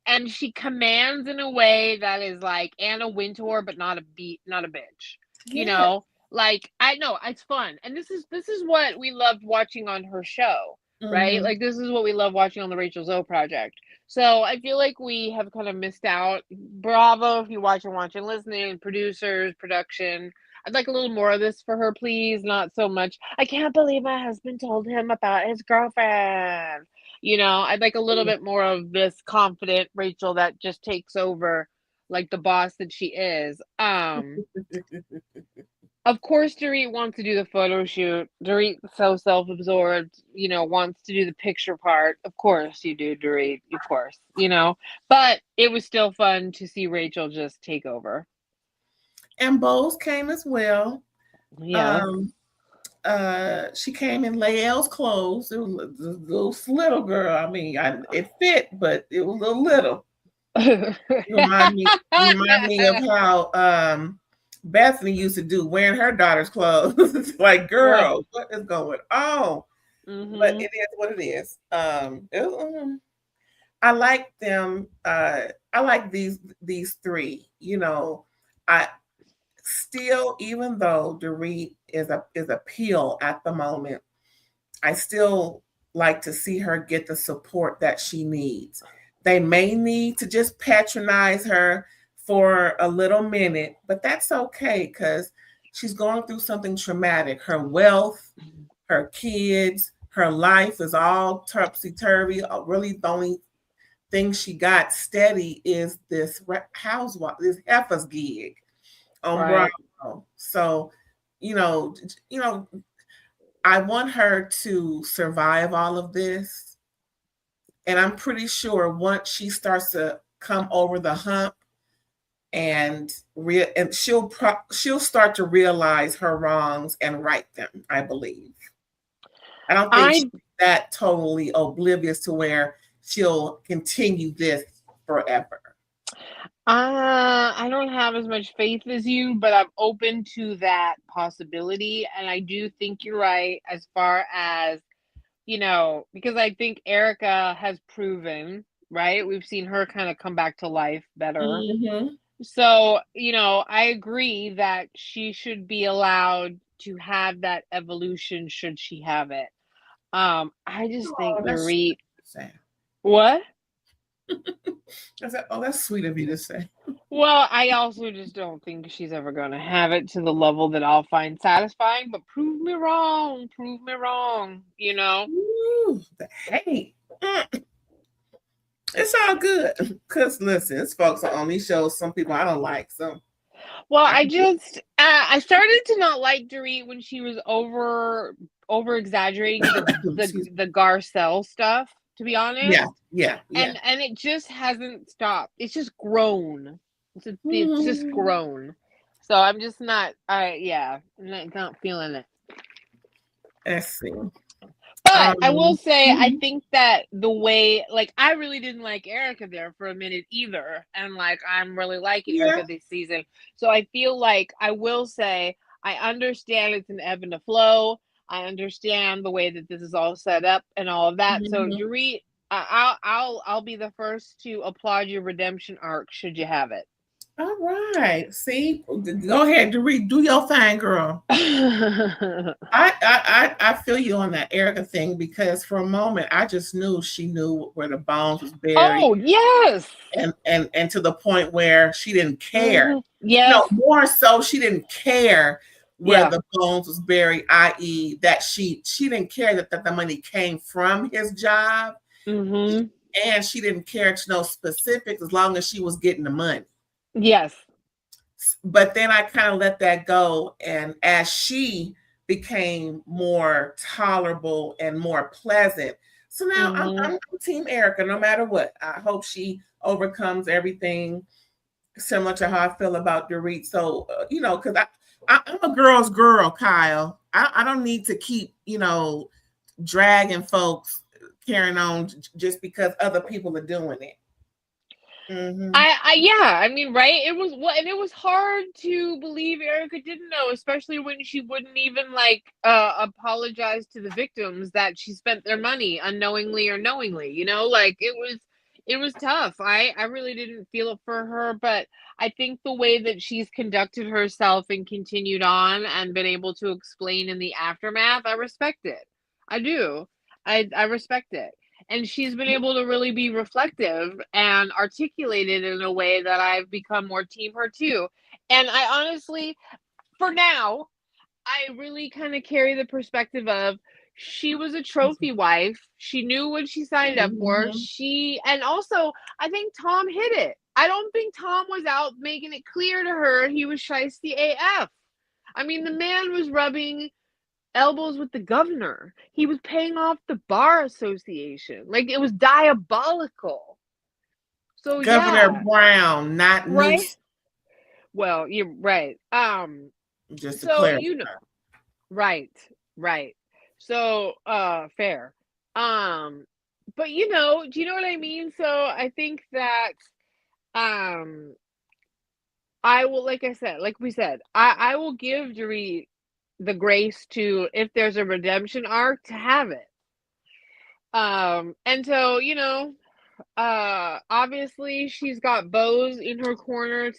And she commands in a way that is like Anna Wintour, but not a bitch. You know? Like I know it's fun, and this is what we loved watching on her show, right? Like this is what we love watching on the Rachel Zoe project. So I feel like we have kind of missed out. Bravo if you watch and listening, producers, production. I'd like a little more of this for her, please. Not so much, I can't believe my husband told him about his girlfriend. I'd like a little bit more of this confident Rachel that just takes over like the boss that she is. Of course, Dorit wants to do the photo shoot. Dorit's so self-absorbed, wants to do the picture part. Of course you do, Dorit. Of course, But it was still fun to see Rachel just take over. And Bose came as well. Yeah. She came in Lael's clothes. It was a little little girl. I mean, it fit, but it was a little. Remind me of how Bethany used to do, wearing her daughter's clothes. It's like, girl, what is going on? But it is what it is. I like them. I like these three. I still, even though Dorit is a pill at the moment, I still like to see her get the support that she needs. They may need to just patronize her for a little minute, but that's okay because she's going through something traumatic. Her wealth, her kids, her life is all topsy-turvy. Really, the only thing she got steady is this housewife, this Heffa's gig on Bravo. So, I want her to survive all of this. And I'm pretty sure once she starts to come over the hump, and she'll start to realize her wrongs and right them, I believe. I don't think she's that totally oblivious to where she'll continue this forever. I don't have as much faith as you, but I'm open to that possibility. And I do think you're right as far as, because I think Erica has proven, right? We've seen her kind of come back to life better. So, I agree that she should be allowed to have that evolution should she have it. I just think Dorit. What? I said, oh, that's sweet of you to say. Well, I also just don't think she's ever going to have it to the level that I'll find satisfying, but prove me wrong, Ooh, the hate. It's all good. Because, listen, it's folks on these shows, some people I don't like, so. Well, I started to not like Dorit when she was over exaggerating the Garcelle stuff, to be honest. Yeah. And it just hasn't stopped. It's just grown. It's just grown. So I'm just not. I'm not feeling it. Let's see. But I will say, I think that the way, like, I really didn't like Erica there for a minute either, and like I'm really liking Erica this season. So I feel like I will say I understand it's an ebb and a flow. I understand the way that this is all set up and all of that. So Dorit, I'll be the first to applaud your redemption arc should you have it. All right. See, go ahead, Dorit. Do your thing, girl. I feel you on that Erica thing, because for a moment I just knew she knew where the bones was buried. Oh, yes. And to the point where she didn't care. Yes. More so she didn't care where Yeah. the bones was buried, i.e. that she didn't care that the money came from his job. And she didn't care to know specifics as long as she was getting the money. Yes. But then I kind of let that go. And as she became more tolerable and more pleasant, so now I'm Team Erica, no matter what. I hope she overcomes everything, similar to how I feel about Dorit. So, because I'm a girl's girl, Kyle. I don't need to keep, dragging folks carrying on just because other people are doing it. I mean, right? It was and it was hard to believe Erica didn't know, especially when she wouldn't even apologize to the victims that she spent their money unknowingly or knowingly. It was tough. I really didn't feel it for her, but I think the way that she's conducted herself and continued on and been able to explain in the aftermath, I respect it. I do. I respect it. And she's been able to really be reflective and articulate it in a way that I've become more team her too. And I honestly, for now, I really kind of carry the perspective of she was a trophy wife. She knew what she signed up for. And also, I think Tom hit it. I don't think Tom was out making it clear to her he was shiesty AF. I mean, the man was rubbing elbows with the governor. He was paying off the bar association. Like, it was diabolical. So Governor Brown, not right. Newsom. Well, you're right. Just to clarify. Right. So, fair. But do you know what I mean? So I think that, I will, like I said, like we said, I will give Dorit the grace to, if there's a redemption arc, to have it. And so, obviously she's got Bose in her corner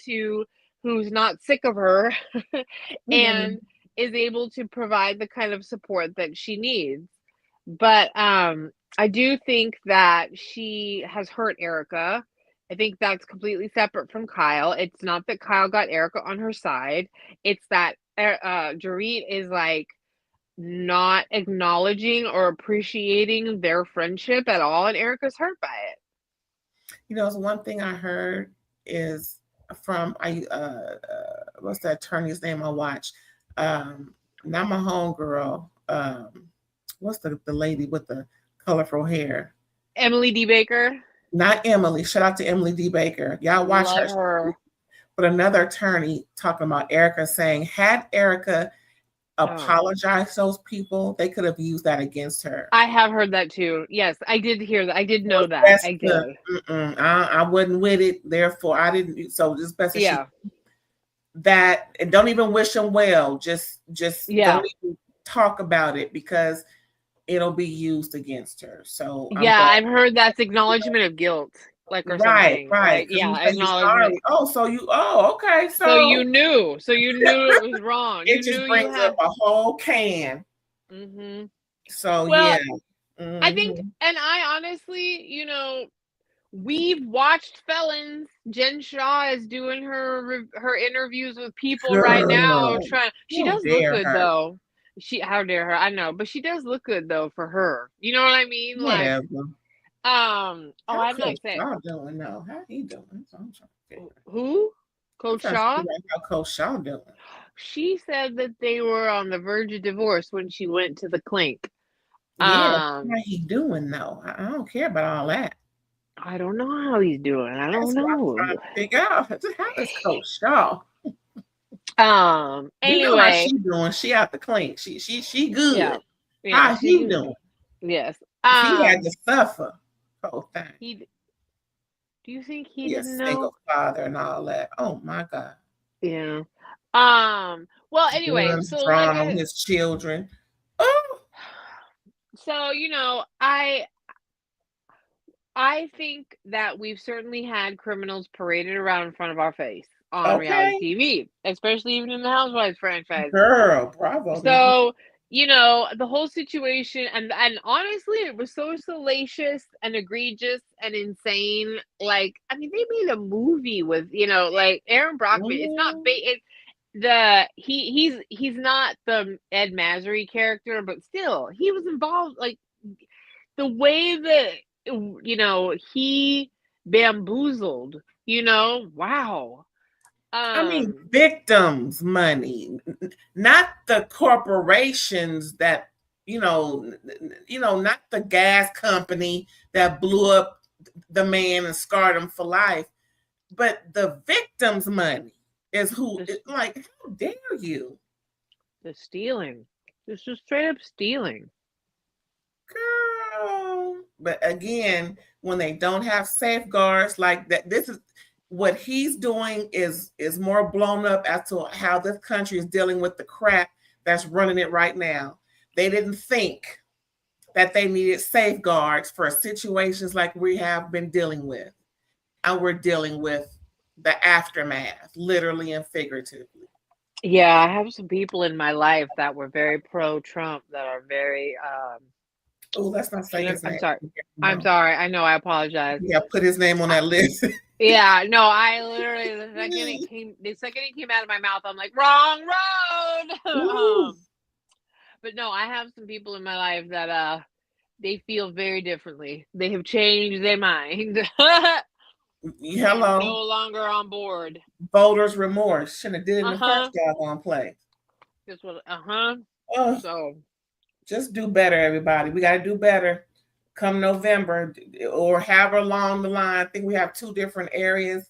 who's not sick of her and is able to provide the kind of support that she needs. But I do think that she has hurt Erica. I think that's completely separate from Kyle. It's not that Kyle got Erica on her side. It's that Dorit is not acknowledging or appreciating their friendship at all, and Erica's hurt by it. It's one thing I heard is from what's the attorney's name I watch? Not my homegirl. What's the lady with the colorful hair? Emily D. Baker. Not Emily. Shout out to Emily D. Baker. Y'all watch her. But another attorney talking about Erica, saying, had Erica apologized to those people, they could have used that against her. I have heard that too. Yes, I did hear that. I did know that. I did. I wasn't with it. Therefore, I didn't. So it's best that, and don't even wish them well. Just don't even talk about it, because it'll be used against her. So I've heard that's acknowledgement of guilt, or something. Right. Yeah, acknowledgement. Okay. So you knew it was wrong. It just brings up a whole can. So I think, and I honestly, we've watched Felons. Jen Shaw is doing her interviews with people right now. She does look good though. How dare her? I know, but she does look good though for her. You know what I mean? Whatever. I'm not saying. I don't know how he doing. Who? Coach Shaw? How Coach Shaw doing? She said that they were on the verge of divorce when she went to the clink. How he doing though? I don't care about all that. I don't know how he's doing. I don't know. I'm trying to figure out, how is Coach Shaw? Anyway, you know how she doing? She out the clink. She good. Yeah, how he doing? Yes. He had to suffer. Whole thing. Do you think he didn't know? Single father and all that. Oh my God. Yeah. Well, anyway, so drawn on his children. Oh. So I think that we've certainly had criminals paraded around in front of our face. on reality TV, especially even in the Housewives franchise. Girl, bravo. So, you know, the whole situation, and honestly, it was so salacious and egregious and insane. Like, I mean, they made a movie with, you know, like Aaron Brockman. It's not he's not the Ed Masry character, but still, he was involved. Like the way that, you know, he bamboozled. You know, wow. I mean, victims' money, not the corporations that, not the gas company that blew up the man and scarred him for life, but the victims' money is like, how dare you? The stealing. This is straight up stealing. Girl. But again, when they don't have safeguards like that, this is what he's doing is more blown up as to how this country is dealing with the crap that's running it right now. They didn't think that they needed safeguards for situations like we have been dealing with. And we're dealing with the aftermath, literally and figuratively. Yeah, I have some people in my life that were very pro-Trump that are very oh, let's not say his name. I'm sorry. I know, I apologize. Yeah, put his name on that list. Yeah, no, I literally the second it came out of my mouth, I'm like, wrong road. But no, I have some people in my life that they feel very differently. They have changed their mind. Hello. No longer on board. Voters' remorse. Shouldn't have did it in the first doggone place. Just what So just do better, everybody. We got to do better come November or however along the line. I think we have 2 different areas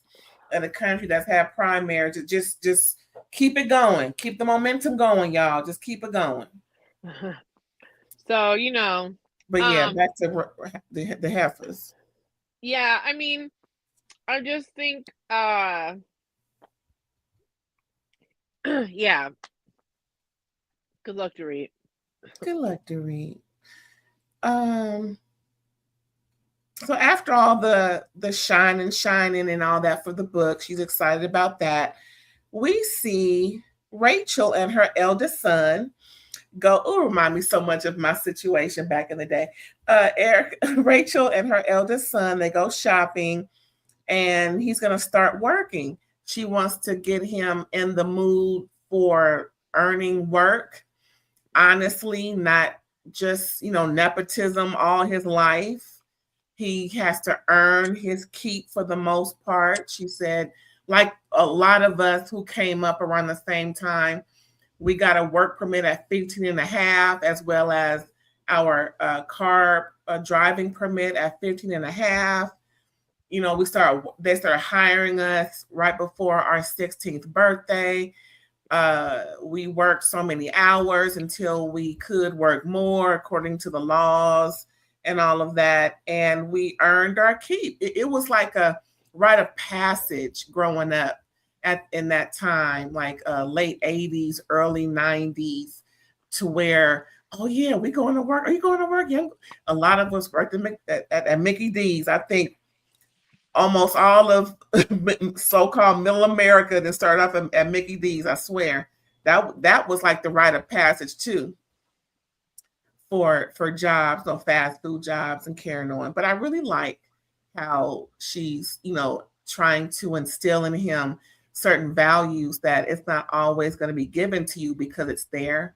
of the country that's had primaries. Just keep it going. Keep the momentum going, y'all. Just keep it going. So, you know. But yeah, back to the heifers. Yeah, I mean, I just think, yeah. Good luck to Reed. Good luck to Reed. So after all the shining and all that for the book, she's excited about that. We see Rachel and her eldest son go. Oh, remind me so much of my situation back in the day. Rachel and her eldest son, they go shopping, and he's going to start working. She wants to get him in the mood for earning work. Honestly, not just, nepotism all his life. He has to earn his keep for the most part. She said, like a lot of us who came up around the same time, we got a work permit at 15 and a half, as well as our car driving permit at 15 and a half. They started hiring us right before our 16th birthday. We worked so many hours until we could work more according to the laws and all of that. And we earned our keep. It was like a rite of passage growing up in that time, like late 80s, early 90s, to where, oh yeah, we going to work. Are you going to work? Yeah. A lot of us worked at Mickey D's. I think almost all of so-called middle America that started off at Mickey D's. I swear that was like the rite of passage too for jobs, fast food jobs and carrying on. But I really like how she's, trying to instill in him certain values that it's not always going to be given to you because it's there.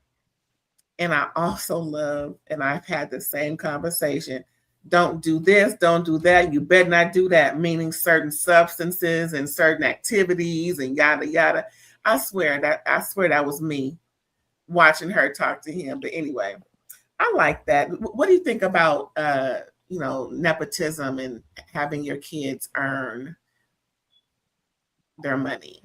And I also love, and I've had the same conversation, don't do this, don't do that, you better not do that, meaning certain substances and certain activities and yada, yada. I swear that was me watching her talk to him. But anyway, I like that. What do you think about, nepotism and having your kids earn their money?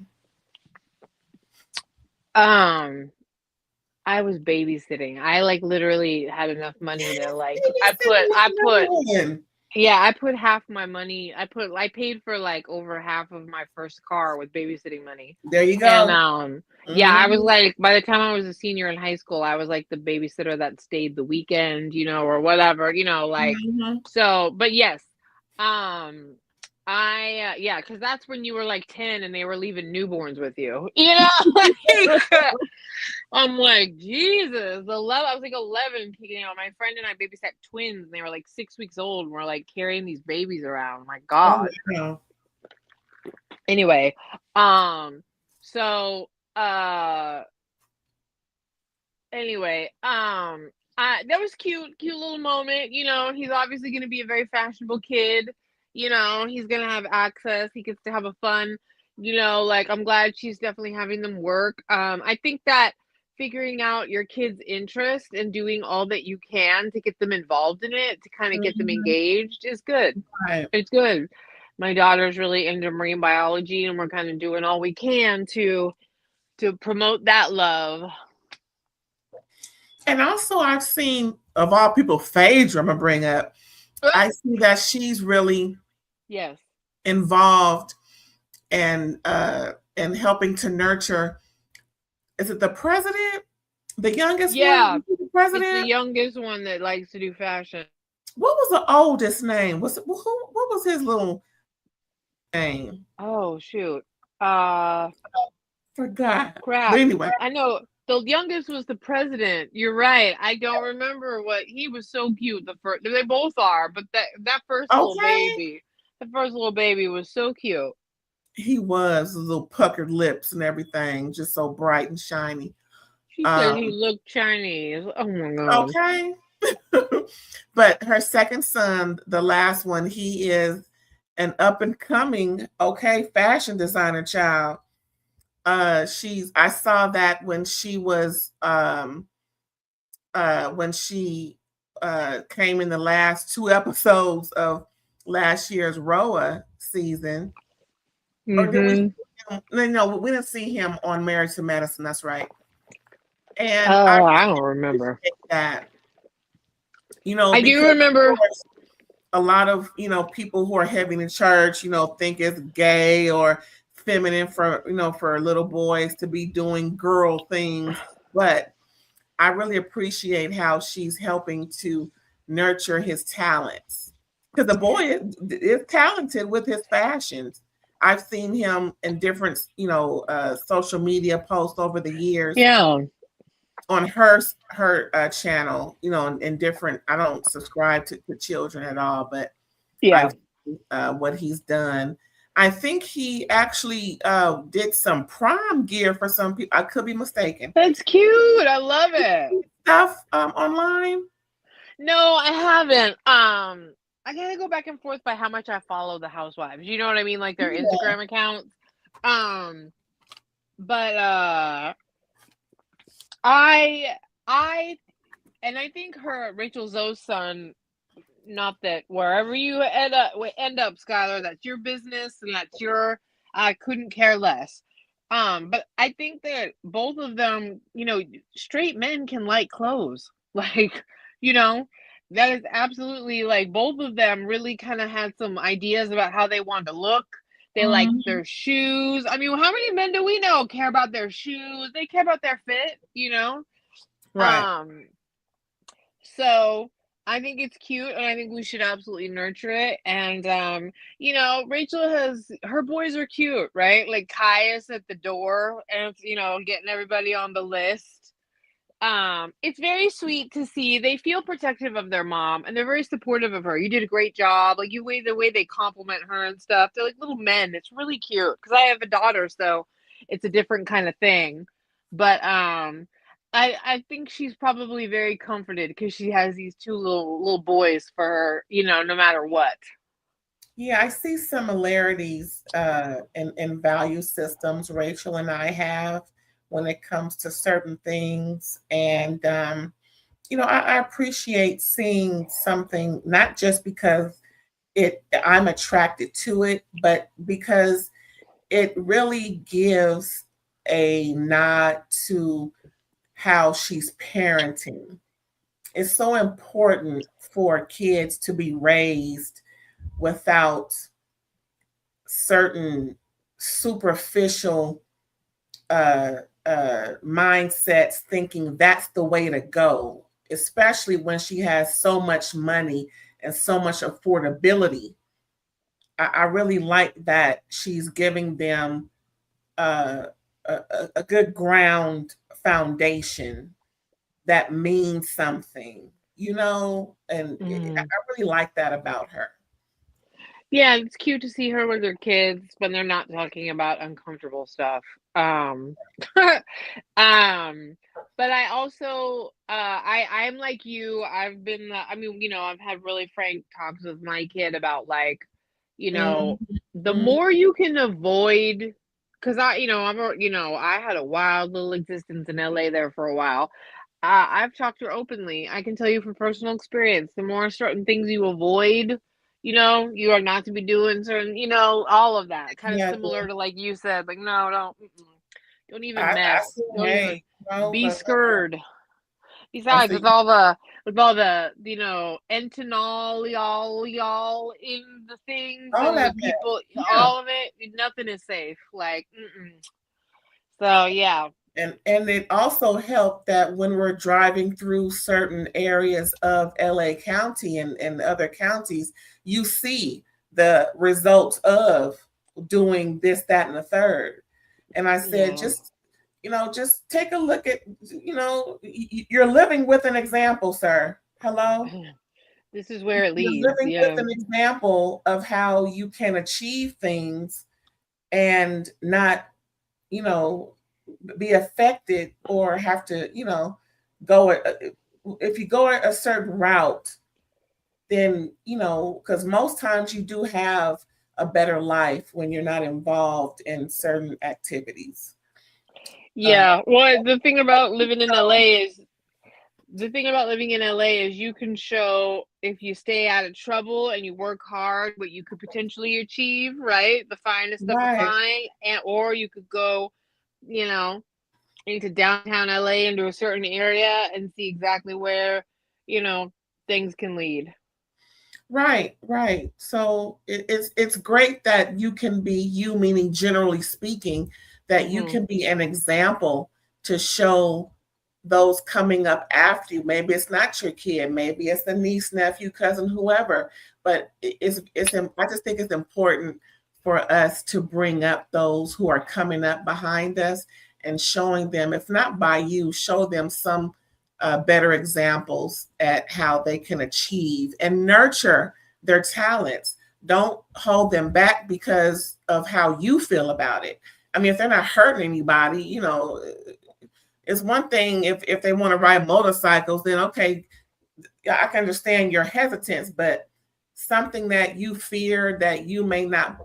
I was babysitting. I literally had enough money to I put half my money. I paid for over half of my first car with babysitting money. There you go. And yeah, I was by the time I was a senior in high school, I was the babysitter that stayed the weekend, or whatever, so, but yes, Yeah, because that's when you were like 10 and they were leaving newborns with you. You know, I'm like, Jesus, 11. I was like 11. You know, my friend and I babysat twins, and they were like 6 weeks old, and we're like carrying these babies around. My God. Oh, Anyway, so anyway, that was cute little moment. You know, he's obviously going to be a very fashionable kid. You know, he's going to have access. He gets to have a fun, you know, like, I'm glad she's definitely having them work. I think that figuring out your kids' interest and doing all that you can to get them involved in it, to kind of get them engaged, is good. right. It's good. My daughter's really into marine biology, and we're kind of doing all we can to promote that love. And also, I've seen, of all people, Phaedra, I'm going to bring up, I see that she's really involved and helping to nurture. Is it the president? The youngest one? The president? It's the youngest one that likes to do fashion. What was the oldest name? What was his little name? Oh, shoot. Forgot. Crap. But anyway. I know. The youngest was the president. You're right. I don't remember what he was. So cute. They both are, but that first little baby was so cute. He was, little puckered lips and everything, just so bright and shiny. She said he looked Chinese. Oh my God. Okay. But her second son, the last one, he is an up and coming fashion designer child. I saw that when she was when she came in the last 2 episodes of last year's RAERAEs season. Or did we? No, we didn't see him on Married to Medicine. That's right. And I don't remember that. You know, I do remember a lot of, you know, people who are heavy in church, you know, think it's gay or feminine for, you know, for little boys to be doing girl things. But I really appreciate how she's helping to nurture his talents, because the boy is talented with his fashions. I've seen him in different, you know, social media posts over the years. Yeah. On her channel, you know, in different. I don't subscribe to children at all, but yeah, what he's done. I think he actually did some prom gear for some people. I could be mistaken. That's cute. I love it. Stuff online? No, I haven't. I gotta go back and forth by how much I follow the housewives. You know what I mean? Like their Instagram accounts. But I think Rachel Zoe's son, not that wherever you end up, Skylar, that's your business and that's your, I couldn't care less. But I think that both of them, you know, straight men can like clothes. Like, you know, that is absolutely, like, both of them really kind of had some ideas about how they want to look. They like their shoes. I mean, how many men do we know care about their shoes? They care about their fit, you know? Right. So I think it's cute, and I think we should absolutely nurture it. And you know, Rachel her boys are cute, right? Like Caius at the door, and you know, getting everybody on the list. It's very sweet to see. They feel protective of their mom, and they're very supportive of her. You did a great job. Like the way they compliment her and stuff. They're like little men. It's really cute. Because I have a daughter, so it's a different kind of thing. But I think she's probably very comforted because she has these two little boys for her, you know, no matter what. Yeah, I see similarities in value systems Rachel and I have when it comes to certain things. And, you know, I appreciate seeing something, not just because I'm attracted to it, but because it really gives a nod to how she's parenting. It's so important for kids to be raised without certain superficial mindsets, thinking that's the way to go, especially when she has so much money and so much affordability. I really like that she's giving them a, a good ground foundation that means something, you know, and I really like that about her. Yeah, it's cute to see her with her kids when they're not talking about uncomfortable stuff. But I also I'm like you. I've been I mean, I've had really frank talks with my kid about like, the Mhm. more you can avoid, because I had a wild little existence in LA there for a while. I've talked to her openly. I can tell you from personal experience, the more certain things you avoid, you are not to be doing certain, all of that. Kind of Yeah, similar to like you said, like, no, don't even I mess. said, Don't even hey, no, be but scared. I Besides, see with all the entanol y'all in the things all and the that mess. people, Yeah. all of it, nothing is safe. Like, so yeah. And it also helped that when we're driving through certain areas of LA County and other counties, you see the results of doing this, that, and the third. And I said, Yeah. just take a look at, you're living with an example, sir. Hello? This is where it You're leads. living with Yeah. an example of how you can achieve things and not, you know, be affected or have to, go if you go a certain route, then, because most times you do have a better life when you're not involved in certain activities. Uh, Yeah. Well, the thing about living in LA is you can show if you stay out of trouble and you work hard what you could potentially achieve, right? The finest of the right, fine, or you could go, you know, into downtown LA into a certain area and see exactly where, you know, things can lead. right, right. So it's great that you can be you, meaning generally speaking, that you Mhm. can be an example to show those coming up after you. Maybe it's not your kid, maybe it's the niece, nephew, cousin, whoever. But I just think it's important for us to bring up those who are coming up behind us and showing them, if not by you, show them some better examples at how they can achieve and nurture their talents. Don't hold them back because of how you feel about it. I mean, if they're not hurting anybody, it's one thing if they want to ride motorcycles, then okay, I can understand your hesitance, but something that you fear that you may not,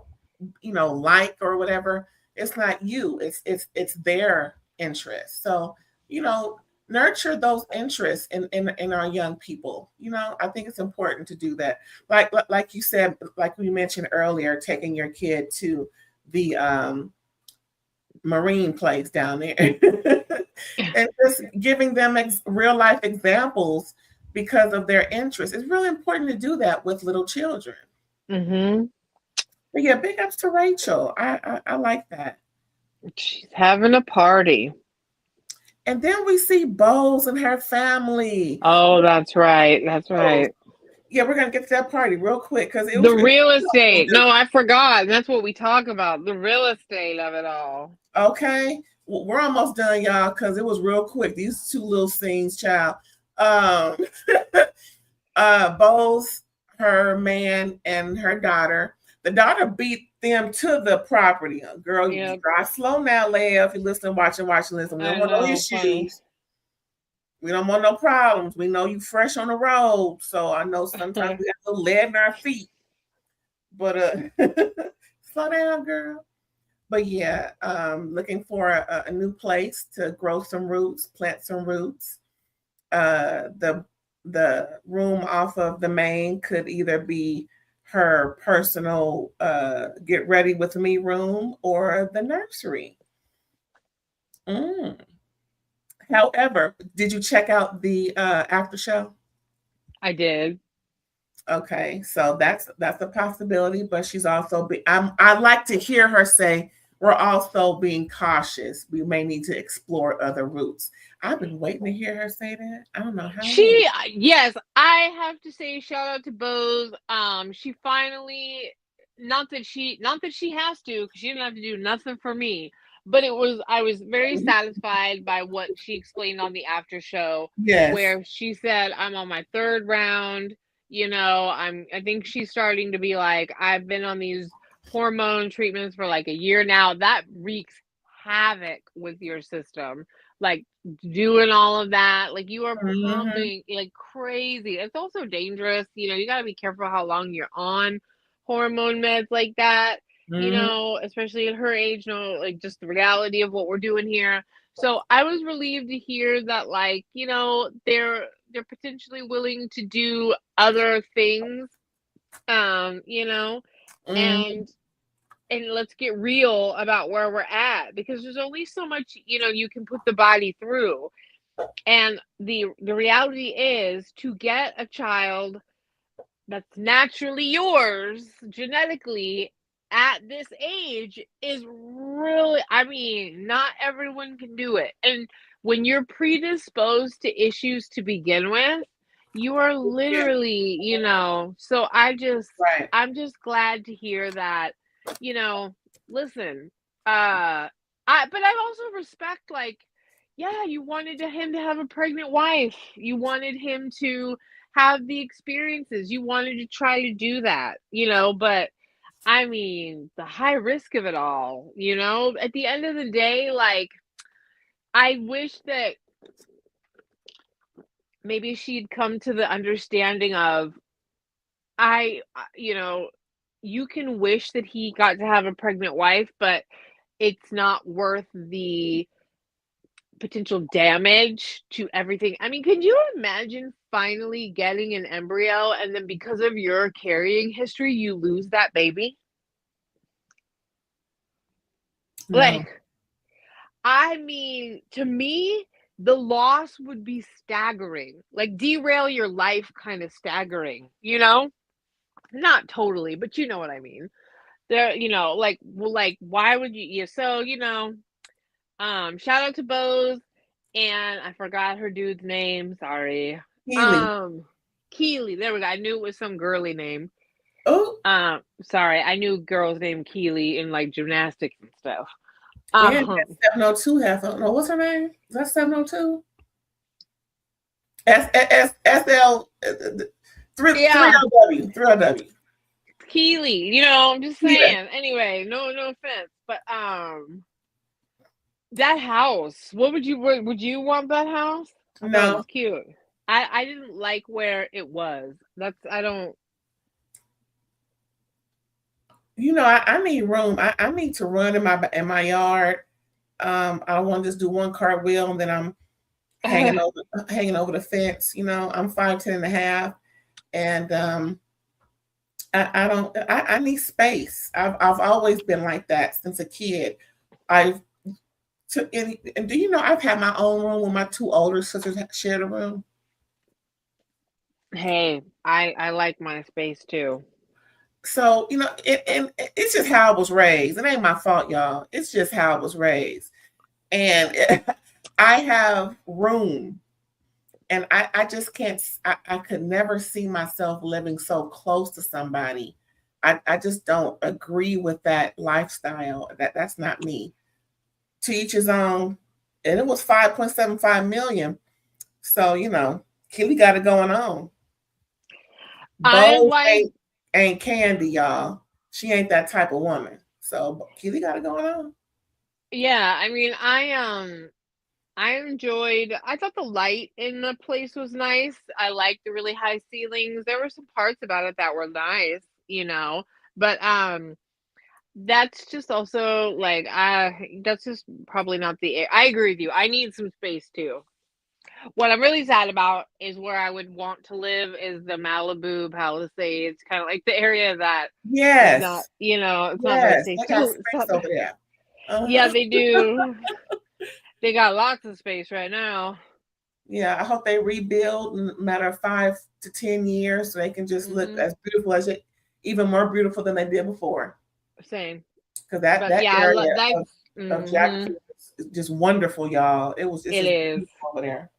like or whatever, it's not you. It's their interest. So, you know, nurture those interests in our young people. I think it's important to do that. Like you said, like we mentioned earlier, taking your kid to the marine place down there and just giving them real life examples because of their interest. It's really important to do that with little children. Mhm. But yeah, big ups to Rachel. I like that. She's having a party. And then we see Bose and her family. Oh, that's right. That's Oh, right. yeah, we're gonna get to that party real quick because The real estate. No, I forgot. That's what we talk about. The real estate of it all. okay. Well, we're almost done, y'all, because it was real quick. These two little scenes, child. Um, Bose, her man, and her daughter. The daughter beat them to the property. Girl, you Yep. drive slow now, Leia. If you listen, watching, listen. We don't I want no know. Funny. issues. We don't want no problems. We know you fresh on the road. So I know sometimes we have a little lead in our feet. But slow down, girl. But yeah, looking for a new place to grow some roots, plant some roots. The room off of the main could either be her personal get ready with me room or the nursery. Mm. However, did you check out the after show? I did. Okay, so that's a possibility, but she's also I like to hear her say we're also being cautious. We may need to explore other routes. I've been waiting to hear her say that. I don't know how long. Yes, I have to say shout out to Bose. She finally not that she has to, because she didn't have to do nothing for me. But I was very satisfied by what she explained on the after show. Yes. Where she said, I'm on my 3rd round. I think she's starting to be like, I've been on these hormone treatments for like a year now. That wreaks havoc with your system. Like doing all of that, like you are pumping like crazy. It's also dangerous. You got to be careful how long you're on hormone meds like that. Especially at her age, like just the reality of what we're doing here. So I was relieved to hear that, like, they're potentially willing to do other things, and let's get real about where we're at, because there's only so much, you can put the body through. And the reality is, to get a child that's naturally yours genetically at this age is really, not everyone can do it. And when you're predisposed to issues to begin with, you are literally, so I'm just glad to hear that, listen, but I also respect, like, yeah, you wanted him to have a pregnant wife. You wanted him to have the experiences. You wanted to try to do that, but the high risk of it all, at the end of the day, like, I wish that maybe she'd come to the understanding of, you can wish that he got to have a pregnant wife, but it's not worth the potential damage to everything. Can you imagine finally getting an embryo and then because of your carrying history, you lose that baby? No. Like, to me, the loss would be staggering. Like, derail your life kind of staggering, Not totally, but you know what I mean. There, like, why would you? So, shout out to Bose, and I forgot her dude's name. Sorry. Keely. There we go. I knew it was some girly name. Oh. Sorry. I knew girls named Keely in like gymnastics and stuff. Yeah, 702 has. No, what's her name? Is that 702? SL 3LW. Keely. I'm just saying. Yeah. Anyway, no offense, but that house. What would you want that house? No, it was cute. I didn't like where it was. I don't. I need room. I need to run in my yard. I want to just do one cartwheel and then I'm hanging over the fence. I'm 5'10.5", and I need space. I've always been like that since a kid. And do you know I've had my own room when my 2 older sisters shared a room? Hey, I like my space too. So, and it's just how I was raised. It ain't my fault, y'all. It's just how I was raised. And I have room. And I just can't, I could never see myself living so close to somebody. I just don't agree with that lifestyle. That's not me. To each his own. And it was $5.75 million. So, Kelly got it going on. Ain't Candy, y'all. She ain't that type of woman. So Kelly got it going on. Yeah, I enjoyed. I thought the light in the place was nice. I liked the really high ceilings. There were some parts about it that were nice, But that's just also like that's just probably not the. I agree with you. I need some space too. What I'm really sad about is where I would want to live is the Malibu Palisades, kind of like the area that yes, not, it's not very safe. They got space over there. Yeah, they do. They got lots of space right now. Yeah, I hope they rebuild in a matter of 5 to 10 years so they can just look as beautiful as even more beautiful than they did before. Same. Because that area of Jacksonville is just wonderful, y'all. It was just beautiful over there.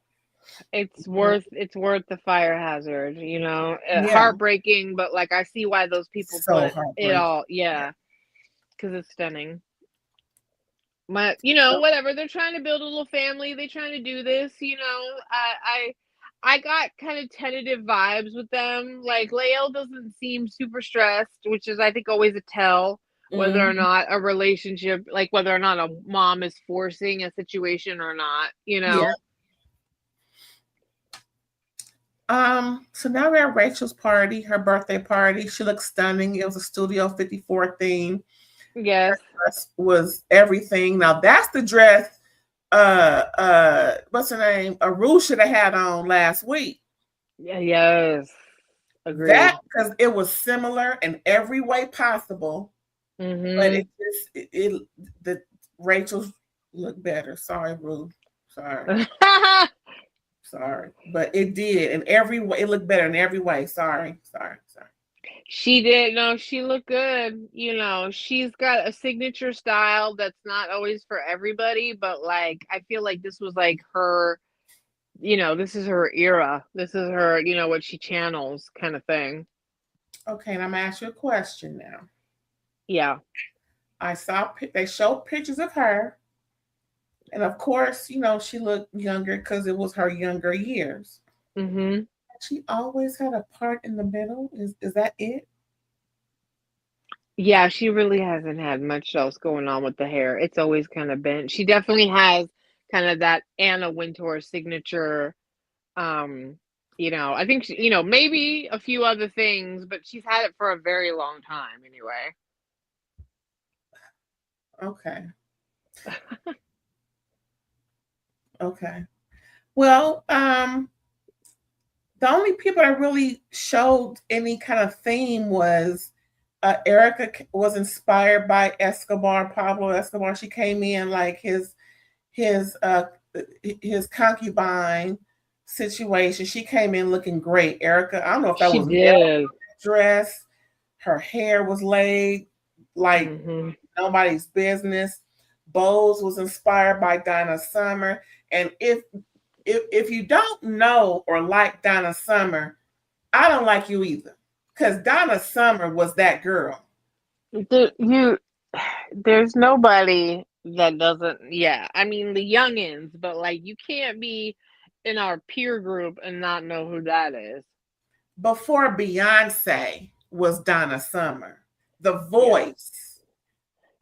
It's worth the fire hazard, you know. Yeah, Heartbreaking, but like I see why those people so put it heartbreaking. all. Yeah. Yeah, because it's stunning. But you know, whatever. They're trying to build a little family. They're trying to do this. You know, I got kind of tentative vibes with them. Like Lael doesn't seem super stressed, which is I think always a tell whether or Mhm. not a relationship, like whether or not a mom is forcing a situation or not. You Yeah. know. So now we're at Rachel's party, her birthday party. She looks stunning. It was a Studio 54 theme. Yes. Dress was everything. Now that's the dress what's her name? Aru should have had on last week. Yeah. Yes. Agreed. That because it was similar in every way possible, but Mm-hmm. it just the Rachel's looked better. Sorry, Ru. Sorry. Sorry. But it did in every way. It looked better in every way. Sorry. She did. No, she looked good. You know, she's got a signature style that's not always for everybody, but like I feel like this was like her, you know, this is her era. This is her, you know, what she channels kind of thing. Okay, and I'm gonna ask you a question now. Yeah. I saw they showed pictures of her, and of course, you know she looked younger because it was her younger years. Mm-hmm. She always had a part in the middle. Is that it? Yeah, she really hasn't had much else going on with the hair. It's always kind of been. She definitely has kind of that Anna Wintour signature. Um, you know, I think she, you know, maybe a few other things, but she's had it for a very long time anyway. Okay. Okay. Well, the only people that really showed any kind of theme was Erica was inspired by Escobar, Pablo Escobar. She came in like his uh his concubine situation. She came in looking great. Erica, I don't know if that She was Mel did. dress. Her hair was laid like Mm-hmm. nobody's business. Bose was inspired by Donna Summer. And if you don't know or like Donna Summer, I don't like you either. Because Donna Summer was that girl. There's nobody that doesn't. Yeah, I mean the youngins, but like you can't be in our peer group and not know who that is. Before Beyonce was Donna Summer, the Yeah, voice.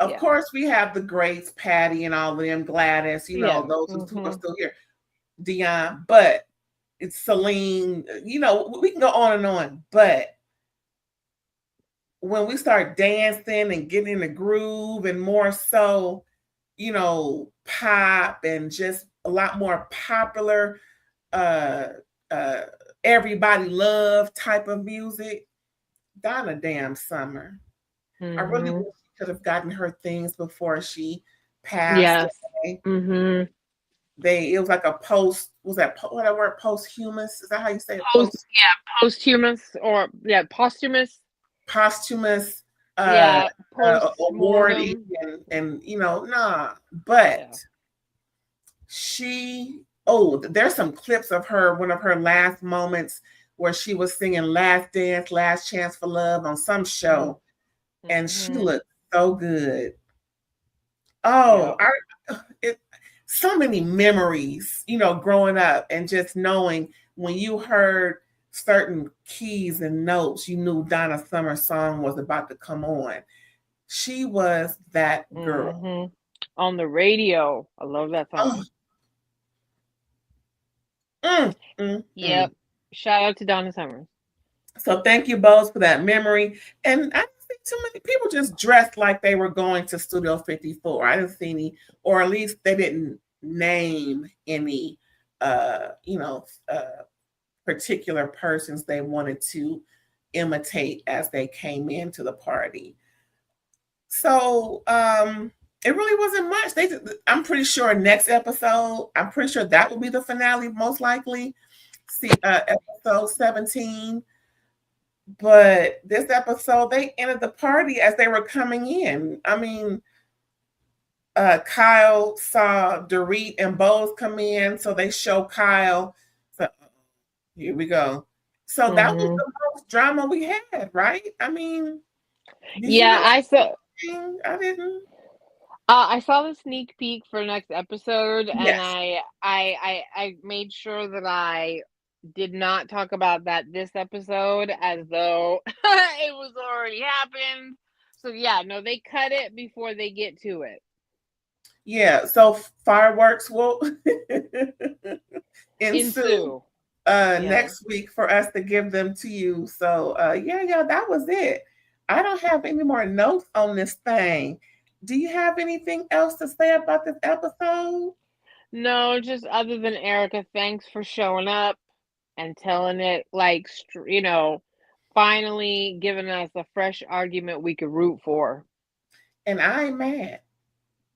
Of yeah, course, we have the greats, Patty and all of them, Gladys, you know, yeah. those who are Mm-hmm. still here, Dion, but it's Celine, you know, we can go on and on. But when we start dancing and getting in the groove and more so, you know, pop and just a lot more popular, uh, uh, everybody love type of music, Donna damn Summer. I really Mm-hmm. wish she could have gotten her things before she passed Yes. away. Mm-hmm. It was like a post, was that what that word, posthumous? Is that how you say it? Posthumous or yeah, posthumous. Posthumous Yeah, awardee post-mortem. and you know, nah. But Yeah. there's some clips of her, one of her last moments where she was singing Last Dance, Last Chance for Love on some show, and she Mm-hmm. looked so good. Yeah. Oh, it, so many memories, you know, growing up and just knowing when you heard certain keys and notes, you knew Donna Summer's song was about to come on. She was that girl. Mm-hmm. On the radio. I love that Oh, song. mm, mm, mm. Yep. Shout out to Donna Summers. So thank you both for that memory. And I didn't see too many people just dressed like they were going to Studio 54. I didn't see any, or at least they didn't name any, you know, particular persons they wanted to imitate as they came into the party. So it really wasn't much. I'm pretty sure next episode, I'm pretty sure that will be the finale, most likely. See, episode 17. But this episode, they entered the party as they were coming in. I mean, Kyle saw Dorit and Bose come in, so they show Kyle Here we go. So that was the most drama we had, right? I mean, yeah, I saw. I didn't. I saw the sneak peek for next episode, and Yes. I made sure that I did not talk about that this episode as though it was already happened. So yeah, no, they cut it before they get to it. Yeah, so fireworks will ensue next week for us to give them to you. So yeah, that was it. I don't have any more notes on this thing. Do you have anything else to say about this episode? No, just other than Erica, thanks for showing up and telling it like, you know, finally giving us a fresh argument we could root for. And I ain't mad.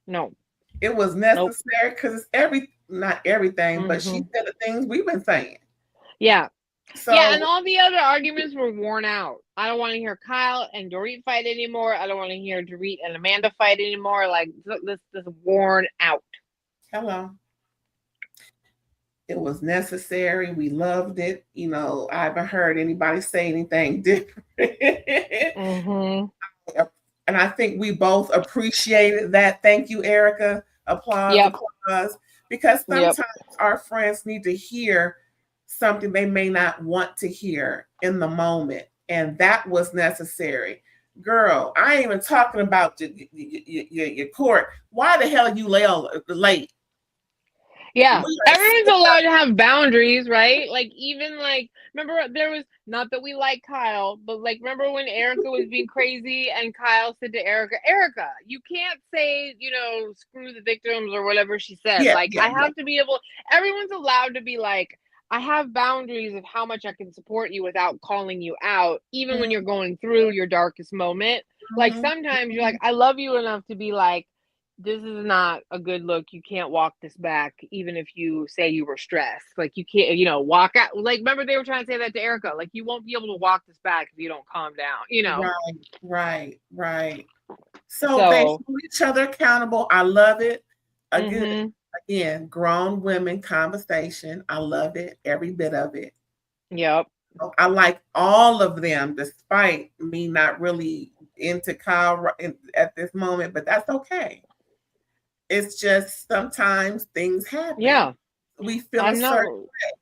No. It was necessary because it's not everything, but she said the things we've been saying. Yeah. So, yeah, and all the other arguments were worn out. I don't want to hear Kyle and Dorit fight anymore. I don't want to hear Dorit and Amanda fight anymore. Like, this is worn out. Hello. It was necessary. We loved it. You know, I haven't heard anybody say anything different. And I think we both appreciated that. Thank you, Erica. Applause. Because sometimes our friends need to hear something they may not want to hear in the moment. And that was necessary. Girl, I ain't even talking about your court. Why the hell you late? Yeah, everyone's allowed to have boundaries, right? Like, even like, remember there was, not that we like Kyle, but like, remember when Erica was being crazy and Kyle said to Erica, you can't say, you know, screw the victims or whatever she said. I have to be able, everyone's allowed to be like, I have boundaries of how much I can support you without calling you out, even when you're going through your darkest moment. Like, sometimes you're like, I love you enough to be like, this is not a good look. You can't walk this back, even if you say you were stressed. Like, you can't, you know, walk out. Like, remember they were trying to say that to Erica. Like, you won't be able to walk this back if you don't calm down, you know? Right. So they hold each other accountable. I love it. Again, grown women conversation. I love it. Every bit of it. Yep. I like all of them, despite me not really into Kyle at this moment, but that's okay. It's just sometimes things happen. Yeah. We feel a certain way.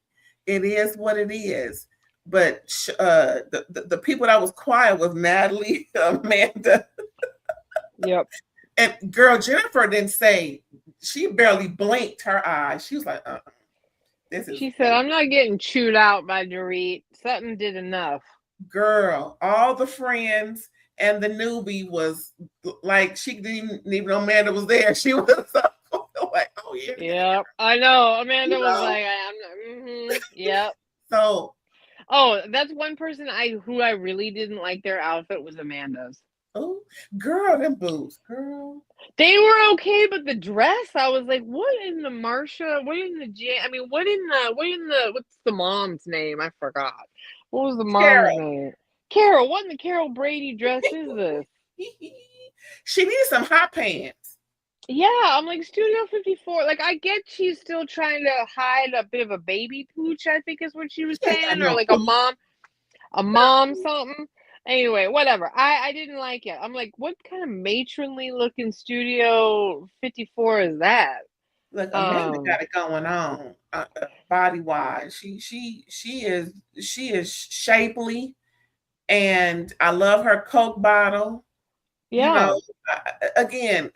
It is what it is. But the people that was quiet was Natalie, Amanda. Yep. And girl, Jennifer didn't say, she barely blinked her eyes. She was like, She said, I'm not getting chewed out by Dorit. Sutton did enough. Girl, all the friends and the newbie was like, she didn't even know Amanda was there. She was like, oh yeah. Yep, I know. Amanda was like, I'm not, yep. So, that's one person who I really didn't like their outfit was Amanda's. Oh, girl, them boobs, girl. They were okay, but the dress, I was like, what in the Marsha? What in the what's the mom's name? I forgot. What was the mom's name? Carol. What in the Carol Brady dress is this? She needs some hot pants. Yeah, I'm like, Studio 54. Like, I get she's still trying to hide a bit of a baby pooch, I think is what she was saying, or like a mom something. Anyway, whatever. I didn't like it. I'm like, what kind of matronly looking Studio 54 is that? Look, Amanda got it going on, body wise. She is shapely, and I love her Coke bottle. Yeah. You know, again,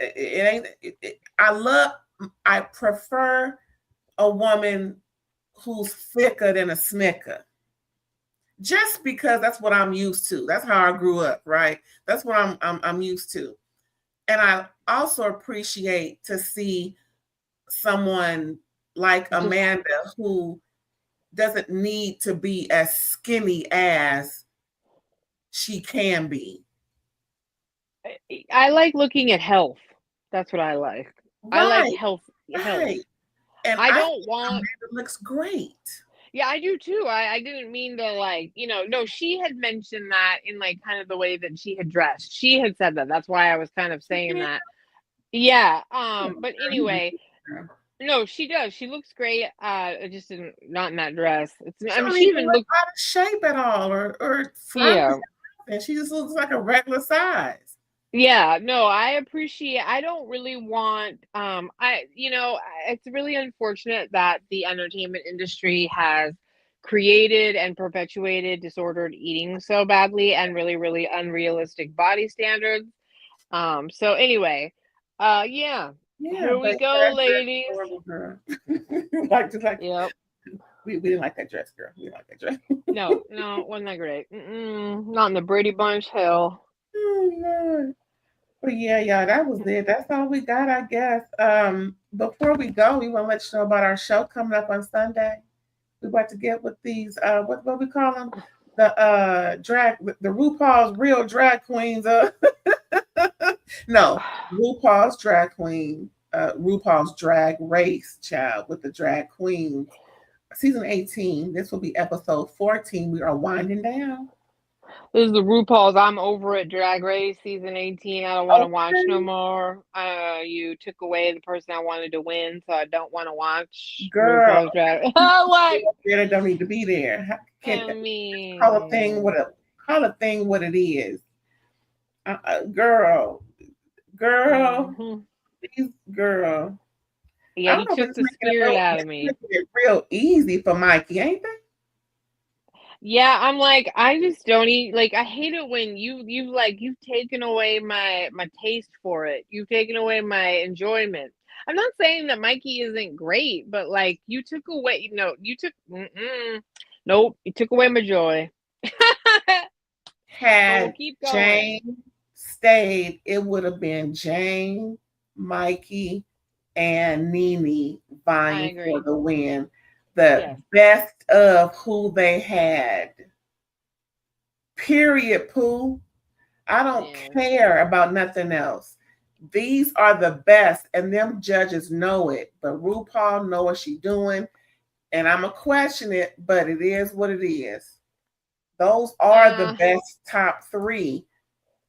I prefer a woman who's thicker than a snicker. Just because that's what I'm used to. That's how I grew up, right? That's what I'm used to. And I also appreciate to see someone like Amanda who doesn't need to be as skinny as she can be. I like looking at health. That's what I like. Right. I like health. Right. And I don't want. Amanda looks great. Yeah, I do too. I didn't mean to, like, you know, no, she had mentioned that in like kind of the way that she had dressed. She had said that. That's why I was kind of saying that. Yeah. But anyway, No, she does. She looks great. Just not in that dress. She I mean, don't she even even look looked. out of shape at all, or Yeah. frumpy. And she just looks like a regular size. Yeah, no, I don't really want it's really unfortunate that the entertainment industry has created and perpetuated disordered eating so badly and really, really unrealistic body standards. So anyway, yeah, Yeah, here but we yeah, go, that dress is ladies. horrible, girl. Like Yep. we didn't like that dress, girl. We didn't like that dress. No, wasn't that great. Not in the Brady Bunch hell. Oh Lord. But yeah, that was it. That's all we got, I guess. Before we go, we want to let you know about our show coming up on Sunday. We're about to get with these what we call them? The RuPaul's real drag queens. No, RuPaul's drag queen, RuPaul's drag race child with the drag queens. Season 18. This will be episode 14. We are winding down. This is the RuPaul's I'm Over It Drag Race season 18. I don't want to watch no Okay. more. You took away the person I wanted to win, so I don't want to watch Girl, RuPaul's Drag. What? they don't need to be there. I Call a thing mean, what it is. Girl, mhm. please, girl. I Yeah, don't he know if took it's the spirit out of me. making it real easy for Mikey, ain't they? Yeah, I'm like, I just don't eat. Like, I hate it when you've taken away my taste for it. You've taken away my enjoyment. I'm not saying that Mikey isn't great, but like you took away, nope, you took away my joy. But we'll Had keep going. Jane stayed, it would have been Jane, Mikey, and Nene I vying for agree. the win. The Yes. best of who they had. Period, Pooh. I don't Yeah. care about nothing else. These are the best, and them judges know it. But RuPaul know what she doing, and I'ma question it, but it is what it is. Those are the best top 3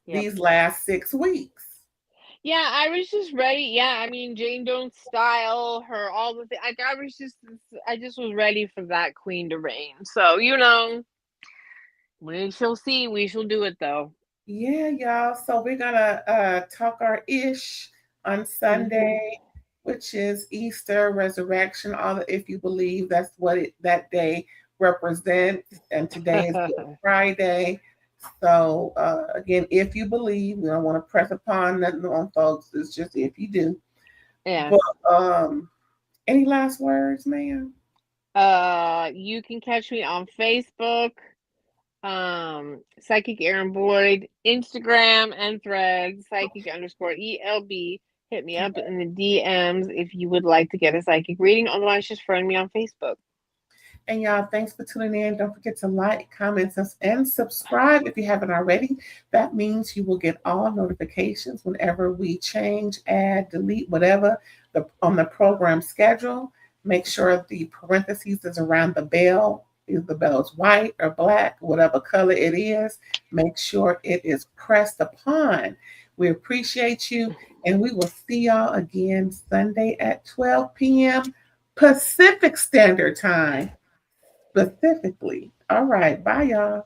Yep. these last 6 weeks. Yeah, I was just ready. Yeah, I mean, Jane Doe's style, her all the things. Like, I just was ready for that queen to reign. So we shall see. We shall do it though. Yeah, y'all. So we're gonna talk our ish on Sunday, which is Easter, resurrection. If you believe that's what that day represents, and today is Good Friday. So again, if you believe, we don't want to press upon nothing on folks. It's just if you do. Yeah. But any last words, ma'am? You can catch me on Facebook, Psychic Aaron Boyd, Instagram and Threads, Psychic_ELB. Hit me up in the DMs if you would like to get a psychic reading. Otherwise, just friend me on Facebook. And y'all, thanks for tuning in. Don't forget to like, comment, and subscribe if you haven't already. That means you will get all notifications whenever we change, add, delete, whatever on the program schedule. Make sure the parentheses is around the bell. If the bell is white or black, whatever color it is, make sure it is pressed upon. We appreciate you, and we will see y'all again Sunday at 12 p.m. Pacific Standard Time. Specifically. All right. Bye, y'all.